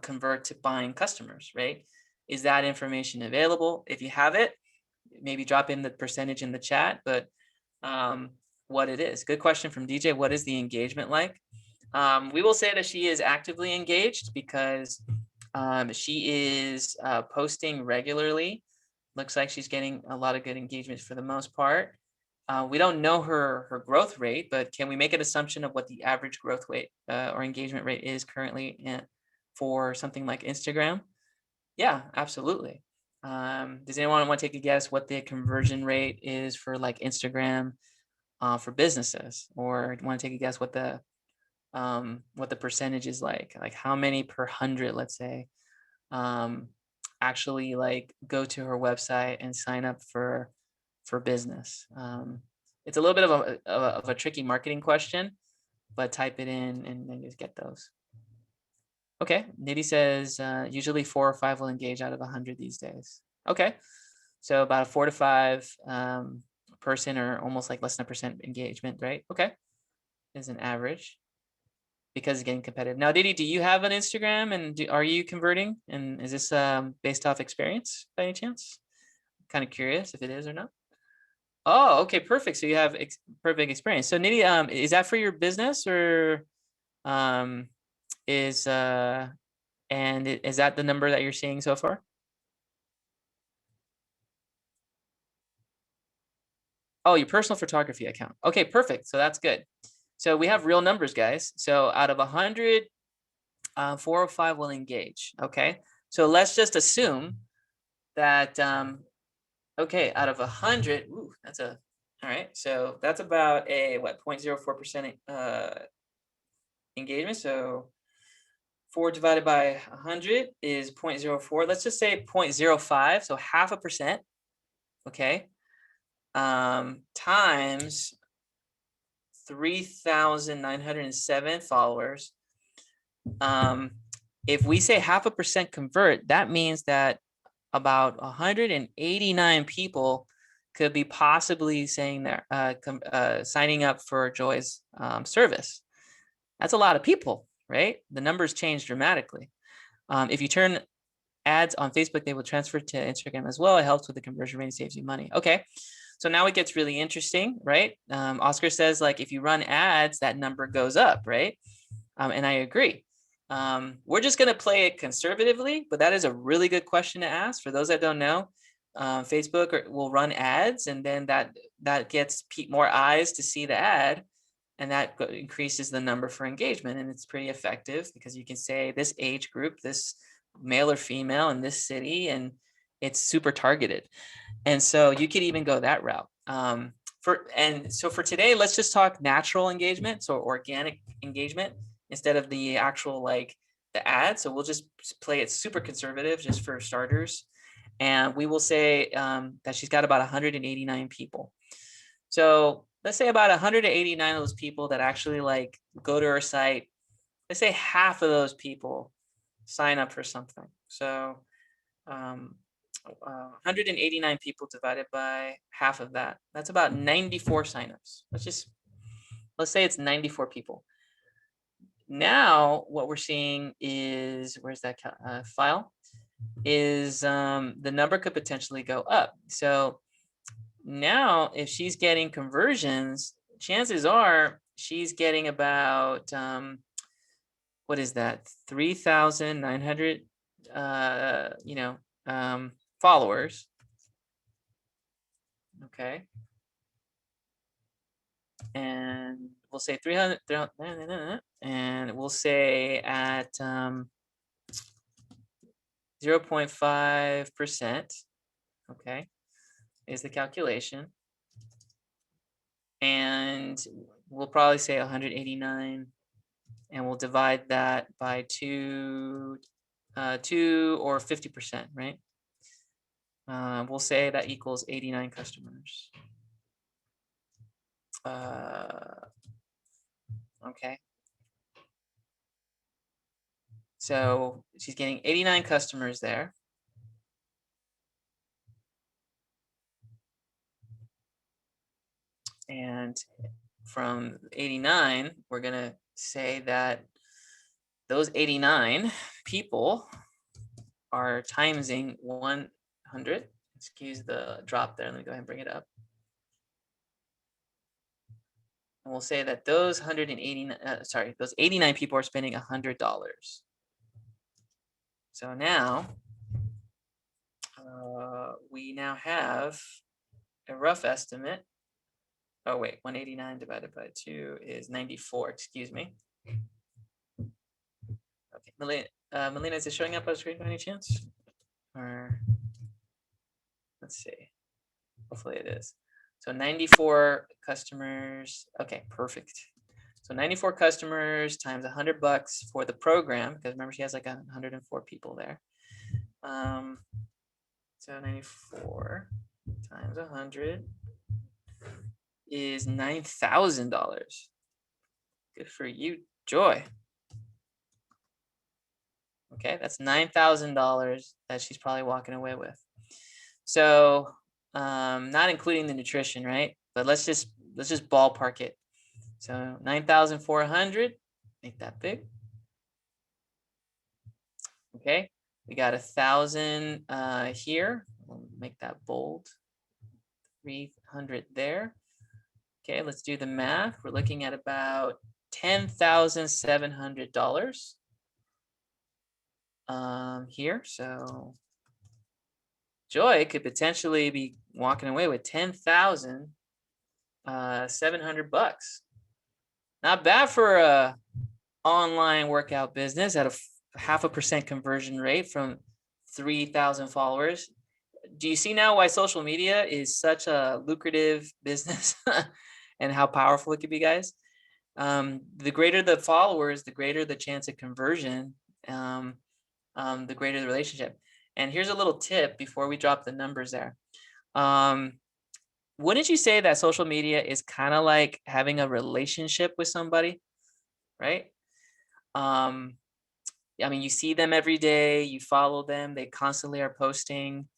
convert to buying customers, right? Is that information available? If you have it, maybe drop in the percentage in the chat, but what it is. Good question from DJ. What is the engagement like? We will say that she is actively engaged because she is posting regularly. Looks like she's getting a lot of good engagement for the most part. We don't know her growth rate, but can we make an assumption of what the average growth rate or engagement rate is currently for something like Instagram? Yeah, absolutely. Does anyone want to take a guess what the conversion rate is for like Instagram for businesses, or want to take a guess what the percentage is like how many per 100, let's say, actually like go to her website and sign up for business. It's a little bit of a tricky marketing question, but type it in and then you get those. Okay, Nidhi says usually 4 or 5 will engage out of 100 these days. Okay, so about a 4 to 5 person, or almost like less than a percent engagement, right? Okay, is an average because it's getting competitive. Now, Didi, do you have an Instagram, and are you converting? And is this based off experience by any chance? Kind of curious if it is or not. Oh, okay, perfect. So you have perfect experience. So Nidhi, is that for your business, or is that the number that you're seeing so far? Oh, your personal photography account. Okay, perfect. So that's good. So we have real numbers, guys. So out of 100, 4 or 5 will engage. Okay, so let's just assume that okay, out of 100, ooh, that's a all right. So that's about a what 0.04% engagement. So 4 divided by 100 is 0.04. Let's just say 0.05, so 0.5%. Okay, times 3,907 followers. If we say 0.5% convert, that means that about 189 people could be possibly saying they're signing up for Joy's service. That's a lot of people, right? The numbers change dramatically. If you turn ads on Facebook, they will transfer to Instagram as well. It helps with the conversion rate and saves you money. Okay, so now it gets really interesting, right? Oscar says, like, if you run ads, that number goes up, right? And I agree. We're just going to play it conservatively, but that is a really good question to ask. For those that don't know, Facebook will run ads, and then that gets more eyes to see the ad, and that increases the number for engagement. And it's pretty effective because you can say this age group, this male or female in this city, and it's super targeted. And so you could even go that route. So for today, let's just talk natural engagement, so organic engagement, instead of the actual like the ad. So we'll just play it super conservative just for starters. And we will say that she's got about 189 people. So let's say about 189 of those people that actually like go to her site, let's say half of those people sign up for something. So 189 people divided by half of that, that's about 94 signups. Let's say it's 94 people. Now what we're seeing is, where's that file, is the number could potentially go up. So now if she's getting conversions, chances are she's getting about what is that, 3,900 followers. Okay, and we'll say 300, and we'll say at 0.5%, okay, is the calculation. And we'll probably say 189, and we'll divide that by 2 or 50%, right? We'll say that equals 89 customers. Okay. So she's getting 89 customers there. And from 89, we're going to say that those 89 people are timesing 100. Excuse the drop there. Let me go ahead and bring it up. And we'll say that those 89 people are spending $100. So now we now have a rough estimate Oh wait, 189 divided by 2 is 94, excuse me. Okay, Melina, is it showing up on screen by any chance? Or let's see, hopefully it is. So 94 customers, okay, perfect. So 94 customers times $100 for the program, because remember she has like 104 people there. So 94 times 100 is $9,000. Good for you, Joy. Okay, that's $9,000 that she's probably walking away with. So not including the nutrition, right? But let's just ballpark it. So 9,400, make that big. Okay, we got 1,000 here. We'll make that bold. 300 there. Okay, let's do the math. We're looking at about $10,700 here. So Joy could potentially be walking away with $10,700. Not bad for a online workout business at a 0.5% conversion rate from 3,000 followers. Do you see now why social media is such a lucrative business and how powerful it could be, guys? The greater the followers, the greater the chance of conversion, the greater the relationship. And here's a little tip before we drop the numbers there. Wouldn't you say that social media is kind of like having a relationship with somebody, right? I mean, you see them every day, you follow them, they constantly are posting.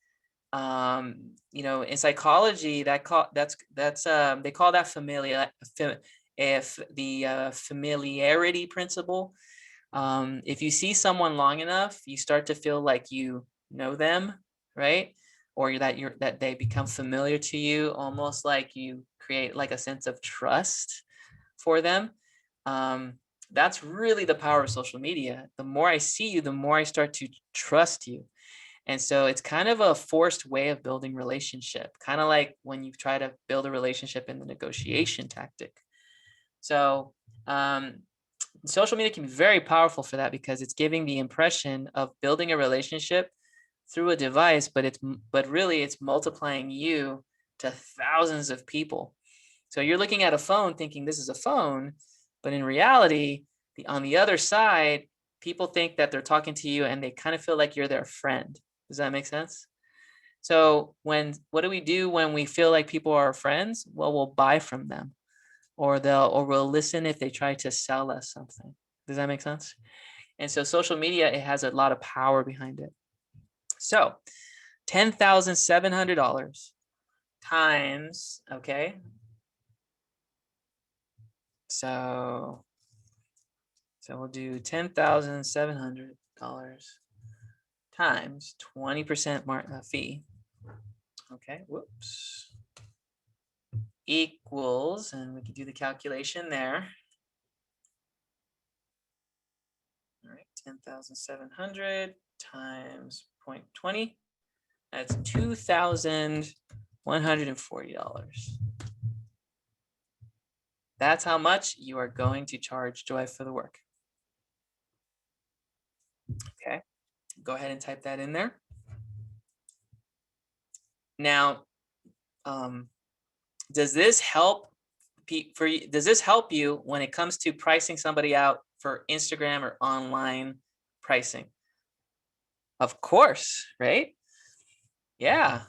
You know, in psychology, they call that familiarity principle. If you see someone long enough, you start to feel like you know them, right? Or that they become familiar to you, almost like you create like a sense of trust for them. That's really the power of social media. The more I see you, the more I start to trust you. And so it's kind of a forced way of building relationship, kind of like when you try to build a relationship in the negotiation tactic. So social media can be very powerful for that because it's giving the impression of building a relationship through a device, but really it's multiplying you to thousands of people. So you're looking at a phone thinking this is a phone, but in reality, on the other side, people think that they're talking to you and they kind of feel like you're their friend. Does that make sense? So what do we do when we feel like people are our friends? Well, we'll buy from them, or we'll listen if they try to sell us something. Does that make sense? And so social media, it has a lot of power behind it. So $10,700 times, okay. So we'll do $10,700 times 20% fee. Okay, whoops. Equals, and we can do the calculation there. All right, 10,700 times 0.20. That's $2,140. That's how much you are going to charge Joy for the work. Okay, go ahead and type that in there. Now, does this help you when it comes to pricing somebody out for Instagram or online pricing? Of course, right? Yeah.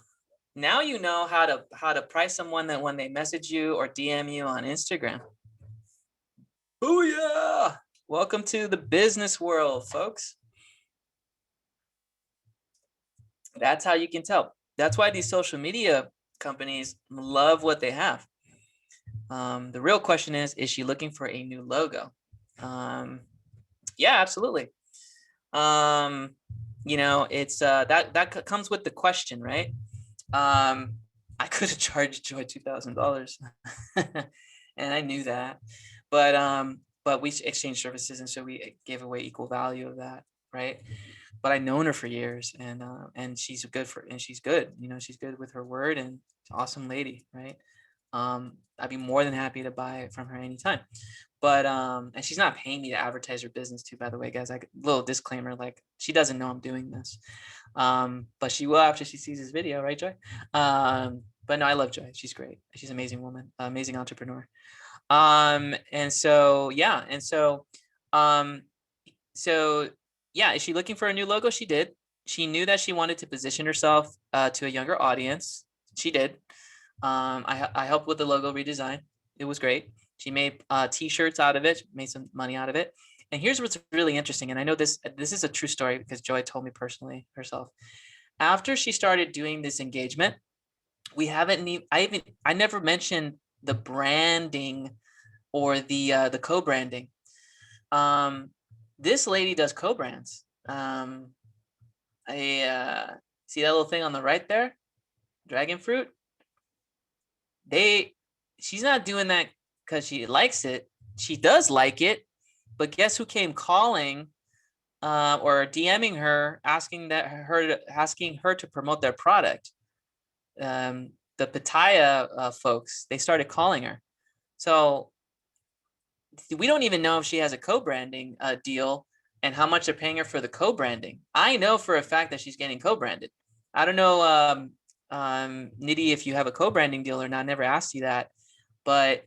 Now you know how to price someone that when they message you or DM you on Instagram. Booyah! Welcome to the business world, folks. That's how you can tell. That's why these social media companies love what they have. The real question is she looking for a new logo? Yeah, absolutely. You know, it's that comes with the question, right? I could have charged Joy $2,000 and I knew that, but we exchanged services, and so we gave away equal value of that, right? But I've known her for years, and she's good, you know, she's good with her word, and awesome lady, right? I'd be more than happy to buy it from her anytime. But and she's not paying me to advertise her business too, by the way, guys. Like, little disclaimer, like, she doesn't know I'm doing this. But she will after she sees this video, right, Joy? But no, I love Joy. She's great. She's an amazing woman, amazing entrepreneur. And so yeah, and so yeah, is she looking for a new logo? She did. She knew that she wanted to position herself to a younger audience. She did. I helped with the logo redesign. It was great. She made t-shirts out of it, made some money out of it. And here's what's really interesting. And I know this is a true story because Joy told me personally herself. After she started doing this engagement, we haven't I never mentioned the branding or the co-branding. This lady does co-brands. I see that little thing on the right there, dragon fruit. She's not doing that because she likes it. She does like it, but guess who came calling or DMing her, asking her to promote their product? The Pitaya folks. They started calling her. So we don't even know if she has a co-branding deal and how much they're paying her for the co-branding. I know for a fact that she's getting co-branded. I don't know, Nidhi, if you have a co-branding deal or not. I never asked you that. But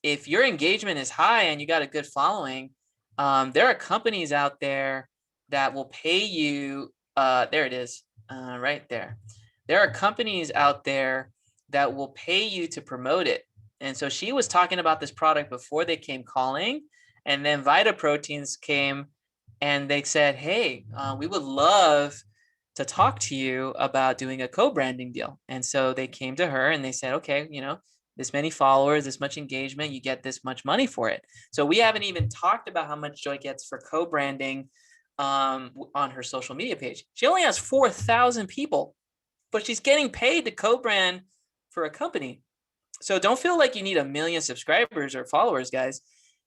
if your engagement is high and you got a good following, there are companies out there that will pay you. There it is, right there. There are companies out there that will pay you to promote it. And so she was talking about this product before they came calling, and then Vita Proteins came and they said, hey, we would love to talk to you about doing a co-branding deal. And so they came to her and they said, okay, this many followers, this much engagement, you get this much money for it. So we haven't even talked about how much Joy gets for co-branding on her social media page. She only has 4,000 people, but she's getting paid to co-brand for a company. So don't feel like you need 1 million subscribers or followers, guys.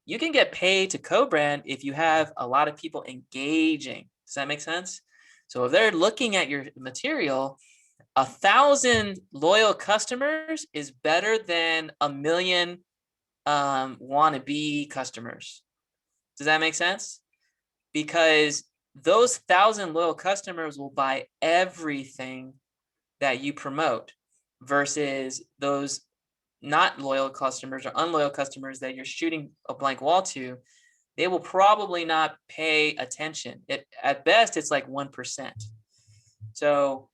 You can get paid to co-brand if you have a lot of people engaging. Does that make sense? So if they're looking at your material, 1,000 loyal customers is better than 1 million wannabe customers. Does that make sense? Because those 1,000 loyal customers will buy everything that you promote versus those not loyal customers or unloyal customers that you're shooting a blank wall to. They will probably not pay attention. At best, it's like 1%. So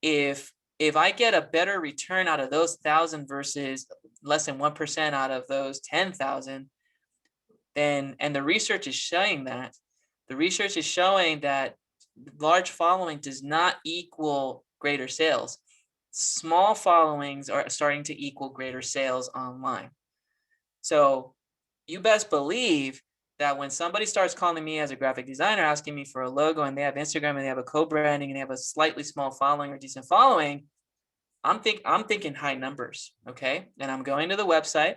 if I get a better return out of those 1,000 versus less than 1% out of those 10,000, then, and the research is showing that, large following does not equal greater sales. Small followings are starting to equal greater sales online. So you best believe that when somebody starts calling me as a graphic designer, asking me for a logo, and they have Instagram and they have a co-branding and they have a slightly small following or decent following, I'm thinking high numbers, okay? And I'm going to the website.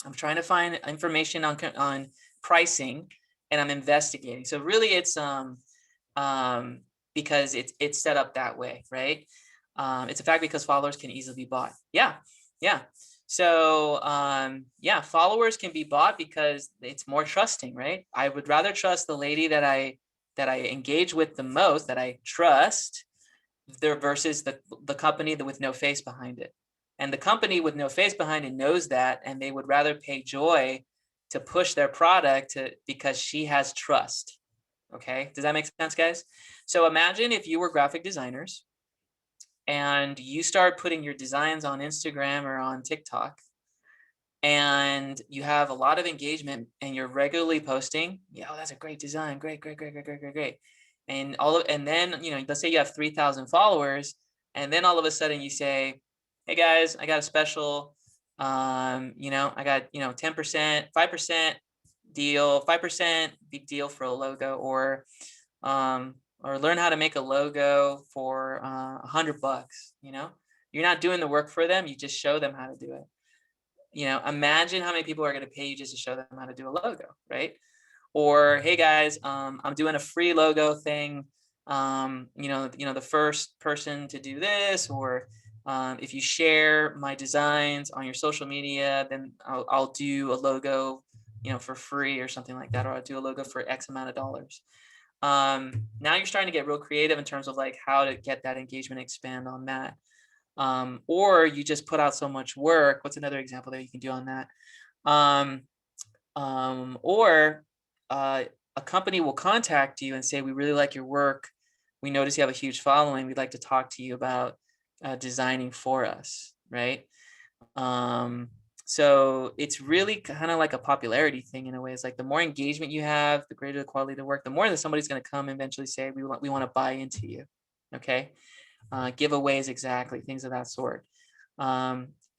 I'm trying to find information on pricing, and I'm investigating. So really, it's because it's set up that way, right? It's a fact because followers can easily be bought. Yeah. So yeah, followers can be bought because it's more trusting, right? I would rather trust the lady that I engage with the most, that I trust, there versus the company that with no face behind it. And the company with no face behind it knows that, and they would rather pay Joy to push their product because she has trust. Okay, does that make sense, guys? So imagine if you were graphic designers and you start putting your designs on Instagram or on TikTok, and you have a lot of engagement and you're regularly posting, oh, that's a great design, great. And then, let's say you have 3,000 followers, and then all of a sudden you say, hey guys, I got a special, I got, 10%, 5% deal, 5% big deal for a logo, or learn how to make a logo for $100. You're not doing the work for them. You just show them how to do it. Imagine how many people are going to pay you just to show them how to do a logo, right? Or, hey guys, I'm doing a free logo thing. The first person to do this, or If you share my designs on your social media, then I'll do a logo, for free or something like that, or I'll do a logo for X amount of dollars. Now you're starting to get real creative in terms of like how to get that engagement, expand on that. Or you just put out so much work. What's another example that you can do on that? Or a company will contact you and say, we really like your work. We notice you have a huge following. We'd like to talk to you about designing for us, right? So it's really kind of like a popularity thing in a way. It's like the more engagement you have, the greater the quality of the work, the more that somebody's going to come and eventually say, we want to buy into you. Okay. Giveaways, exactly, things of that sort.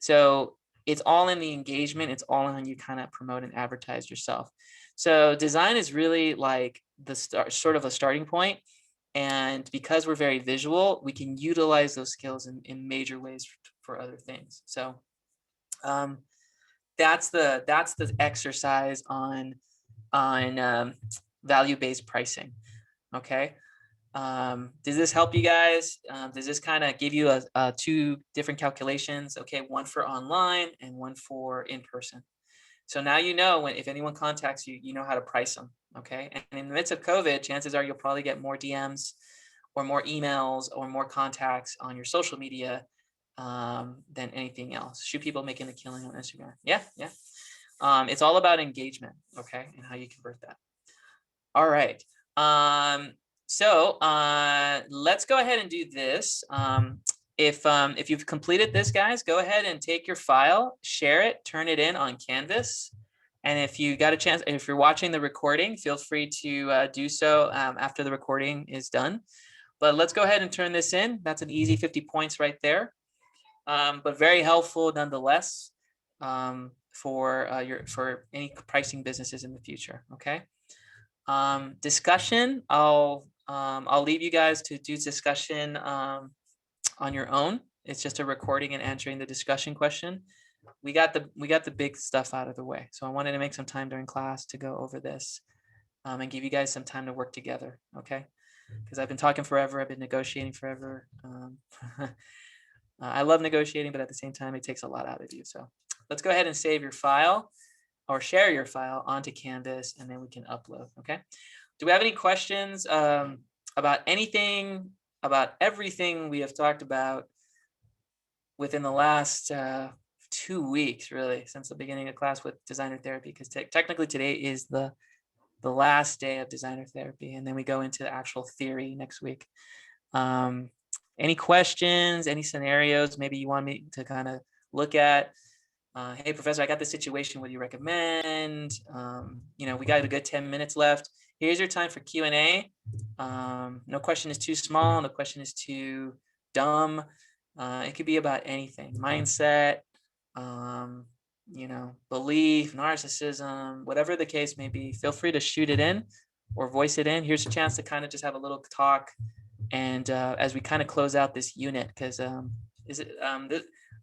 So it's all in the engagement. It's all on you kind of promote and advertise yourself. So design is really like the sort of a starting point. And because we're very visual, we can utilize those skills in major ways for other things. So that's the exercise on value-based pricing. Okay. Does this help you guys? Does this kind of give you two different calculations? Okay, one for online and one for in person. So now you know if anyone contacts you, you know how to price them. Okay, and in the midst of COVID, chances are you'll probably get more DMs or more emails or more contacts on your social media than anything else. Shoot people making a killing on Instagram. Yeah. It's all about engagement. Okay, and how you convert that. All right. So let's go ahead and do this. If you've completed this, guys, go ahead and take your file, share it, turn it in on Canvas. And if you got a chance, if you're watching the recording, feel free to do so after the recording is done. But let's go ahead and turn this in. That's an easy 50 points right there. But very helpful nonetheless for any pricing businesses in the future. Okay. Discussion. I'll leave you guys to do discussion on your own. It's just a recording and answering the discussion question. We got the big stuff out of the way. So I wanted to make some time during class to go over this and give you guys some time to work together. Okay. Because I've been talking forever. I've been negotiating forever. I love negotiating, but at the same time, it takes a lot out of you. So let's go ahead and save your file or share your file onto Canvas, and then we can upload. Okay. Do we have any questions about anything, about everything we have talked about within the last 2 weeks, really, since the beginning of class with designer therapy? Because technically today is the last day of designer therapy, and then we go into the actual theory next week. Any questions, any scenarios maybe you want me to kind of look at? Hey, professor, I got this situation. What do you recommend? We got a good 10 minutes left. Here's your time for Q&A. No question is too small. No question is too dumb. It could be about anything. Mindset, belief, narcissism, whatever the case may be. Feel free to shoot it in or voice it in. Here's a chance to kind of just have a little talk. And as we kind of close out this unit, because I'm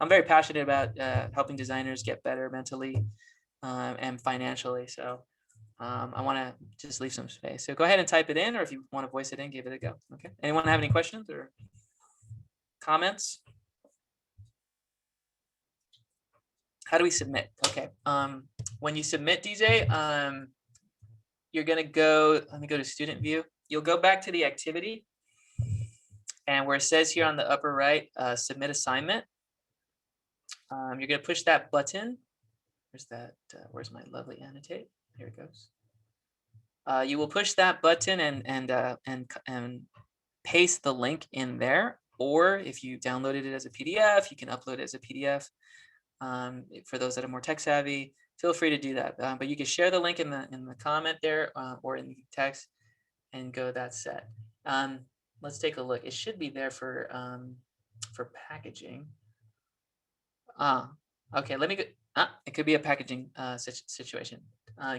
very passionate about helping designers get better mentally and financially. So I want to just leave some space. So go ahead and type it in, or if you want to voice it in, give it a go. Okay. Anyone have any questions or comments? How do we submit? Okay. When you submit, DJ, you're going to go, let me go to student view. You'll go back to the activity. And where it says here on the upper right, submit assignment, you're going to push that button. Where's that? Where's my lovely annotate? Here it goes. You will push that button and paste the link in there. Or if you downloaded it as a PDF, you can upload it as a PDF. For those that are more tech savvy, feel free to do that. But you can share the link in the comment there or in the text and go that set. Let's take a look. It should be there for packaging. Okay, let me go. It could be a packaging situation.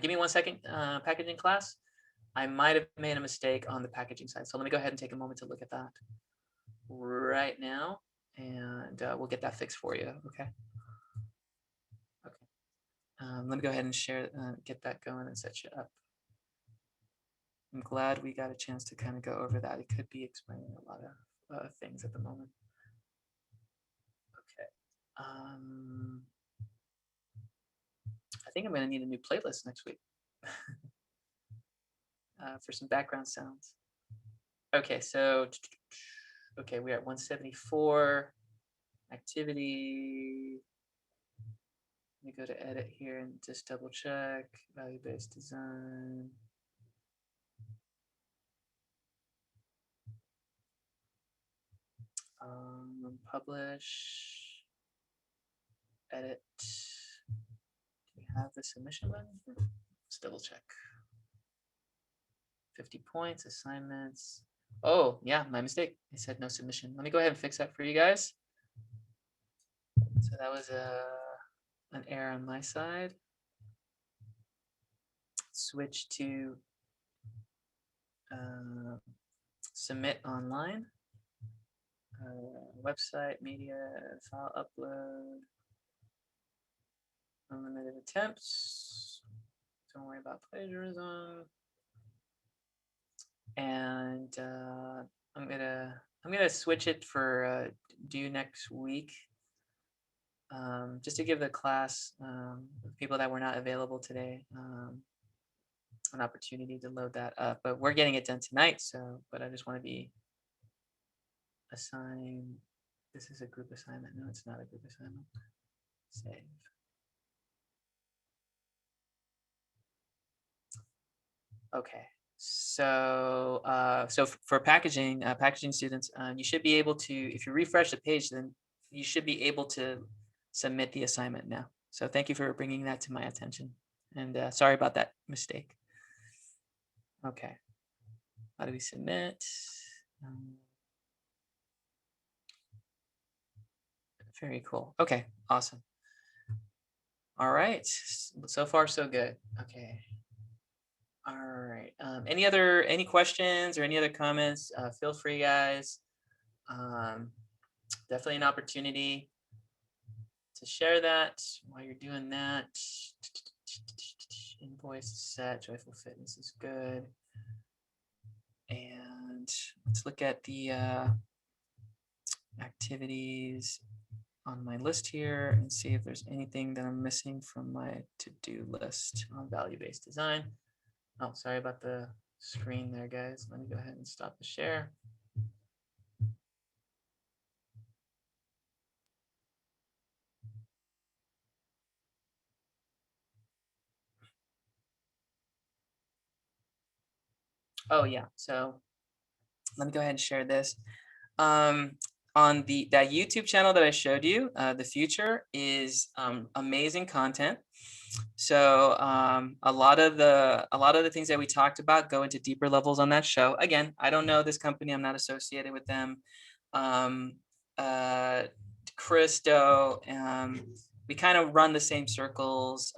Give me 1 second, packaging class. I might have made a mistake on the packaging side. So let me go ahead and take a moment to look at that right now. And we'll get that fixed for you, okay? Okay. Let me go ahead and share, get that going and set you up. I'm glad we got a chance to kind of go over that. It could be explaining a lot of things at the moment. I think I'm going to need a new playlist next week for some background sounds. Okay, so okay, we're at 174 activity. Let me go to edit here and just double check value-based design. Publish, edit. Do we have the submission button? Let's double check. 50 points, assignments. Oh, yeah, my mistake. It said no submission. Let me go ahead and fix that for you guys. So that was an error on my side. Switch to submit online. Website, media, file upload. Unlimited attempts. Don't worry about plagiarism. And I'm gonna switch it for due next week. Just to give the class, people that were not available today, an opportunity to load that up. But we're getting it done tonight, so but I just want to be assigned. This is a group assignment. No, it's not a group assignment. Save. Okay. So so for packaging students, you should be able to, if you refresh the page, then you should be able to submit the assignment now. So thank you for bringing that to my attention, and sorry about that mistake. Okay, how do we submit? Very cool. Okay, awesome. All right, so far so good. Okay. All right. Any questions or any other comments? Feel free, guys. Definitely an opportunity to share that while you're doing that. Invoice set, Joyful Fitness is good. And let's look at the activities on my list here and see if there's anything that I'm missing from my to-do list on value-based design. Oh, sorry about the screen there, guys. Let me go ahead and stop the share. Oh yeah, so let me go ahead and share this. On that YouTube channel that I showed you, the future is amazing content. So a lot of the things that we talked about go into deeper levels on that show. Again, I don't know this company. I'm not associated with them. Chris Do, we kind of run the same circles.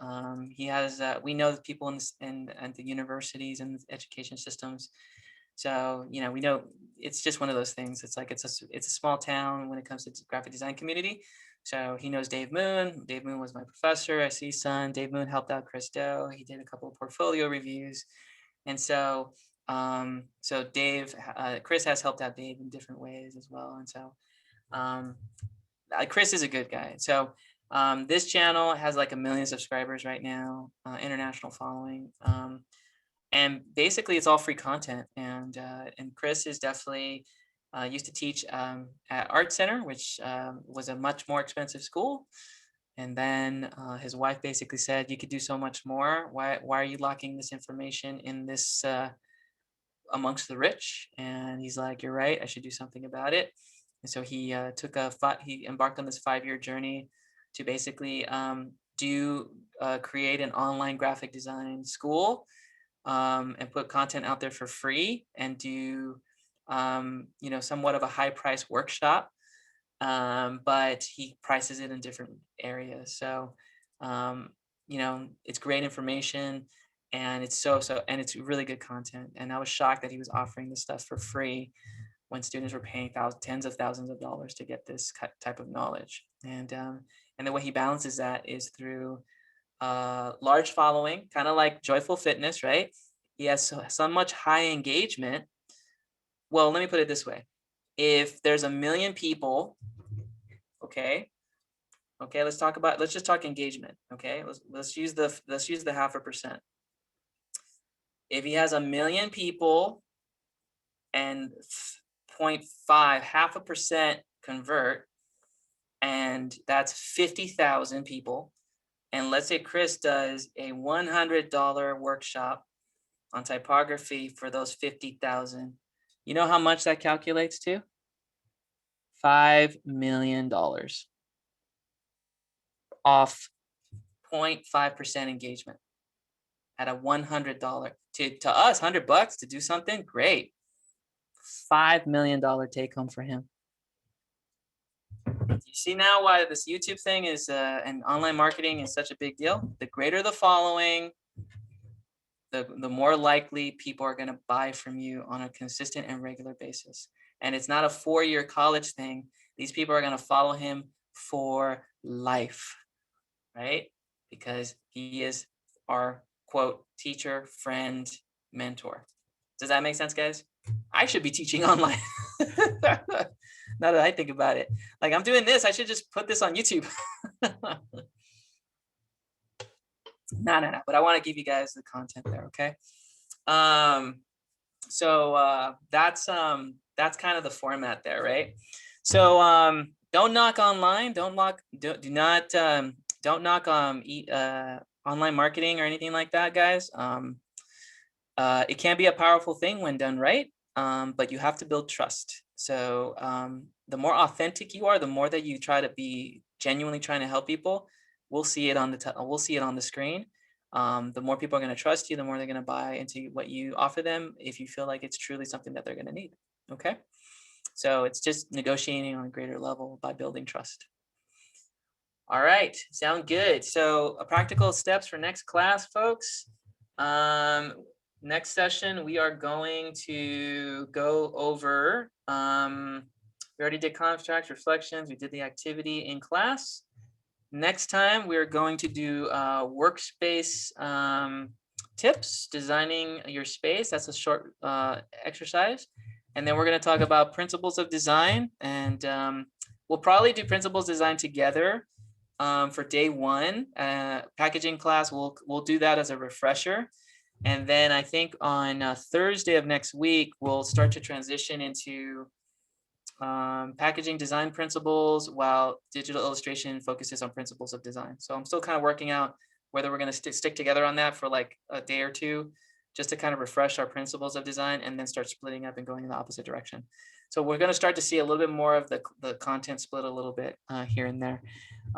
He has we know the people in the universities and education systems. So, you know, we know it's just one of those things. It's like it's a small town when it comes to graphic design community. So he knows Dave Moon. Dave Moon was my professor. I see son. Dave Moon helped out Chris Do. He did a couple of portfolio reviews. And so so Dave, Chris has helped out Dave in different ways as well. And so Chris is a good guy. So this channel has like 1 million subscribers right now, international following. And basically it's all free content. And Chris is definitely used to teach at Art Center, which was a much more expensive school. And then his wife basically said, you could do so much more. Why are you locking this information in this amongst the rich? And he's like, you're right, I should do something about it. And so he he embarked on this 5-year journey to basically create an online graphic design school and put content out there for free and do you know, somewhat of a high price workshop, but he prices it in different areas. So you know, it's great information, and it's and it's really good content. And I was shocked that he was offering this stuff for free when students were paying tens of thousands of dollars to get this type of knowledge. And the way he balances that is through large following, kind of like Joyful Fitness, right? He has so much high engagement. Well, let me put it this way. If there's 1 million people, okay, Okay, let's just talk engagement. Okay, let's use the 0.5%. If he has 1 million people and 0.5, 0.5% convert, and that's 50,000 people. And let's say Chris does a $100 workshop on typography for those 50,000. You know how much that calculates to? $5 million off 0.5% engagement at a $100. To us, $100 to do something great. $5 million take home for him. You see now why this YouTube thing is and online marketing is such a big deal. The greater the following, the more likely people are going to buy from you on a consistent and regular basis. And it's not a 4-year college thing. These people are going to follow him for life, right? Because he is our quote teacher, friend, mentor. Does that make sense, guys? I should be teaching online. Now that I think about it, like I'm doing this, I should just put this on YouTube. No. But I want to give you guys the content there, okay? So that's kind of the format there, right? So don't knock online. Don't knock online marketing or anything like that, guys. It can be a powerful thing when done right, but you have to build trust. So the more authentic you are, the more that you try to be genuinely trying to help people, we'll see it on the screen. The more people are going to trust you, the more they're going to buy into what you offer them if you feel like it's truly something that they're going to need. Okay, so it's just negotiating on a greater level by building trust. All right, sound good. So practical steps for next class, folks. Next session, we are going to go over, we already did contracts, reflections, we did the activity in class. Next time, we're going to do workspace tips, designing your space. That's a short exercise. And then we're going to talk about principles of design. And we'll probably do principles design together for day 1. Packaging class, we'll do that as a refresher. And then I think on Thursday of next week, we'll start to transition into packaging design principles while digital illustration focuses on principles of design. So I'm still kind of working out whether we're going to stick together on that for like a day or two, just to kind of refresh our principles of design and then start splitting up and going in the opposite direction. So we're going to start to see a little bit more of the content split a little bit here and there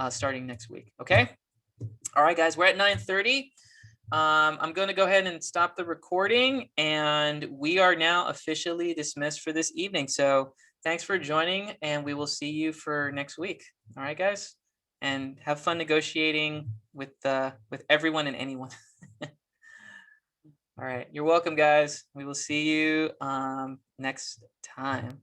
starting next week. Okay. All right, guys, we're at 9:30. I'm going to go ahead and stop the recording, and we are now officially dismissed for this evening. So thanks for joining, and we will see you for next week. All right, guys, and have fun negotiating with everyone and anyone. All right, you're welcome, guys. We will see you next time.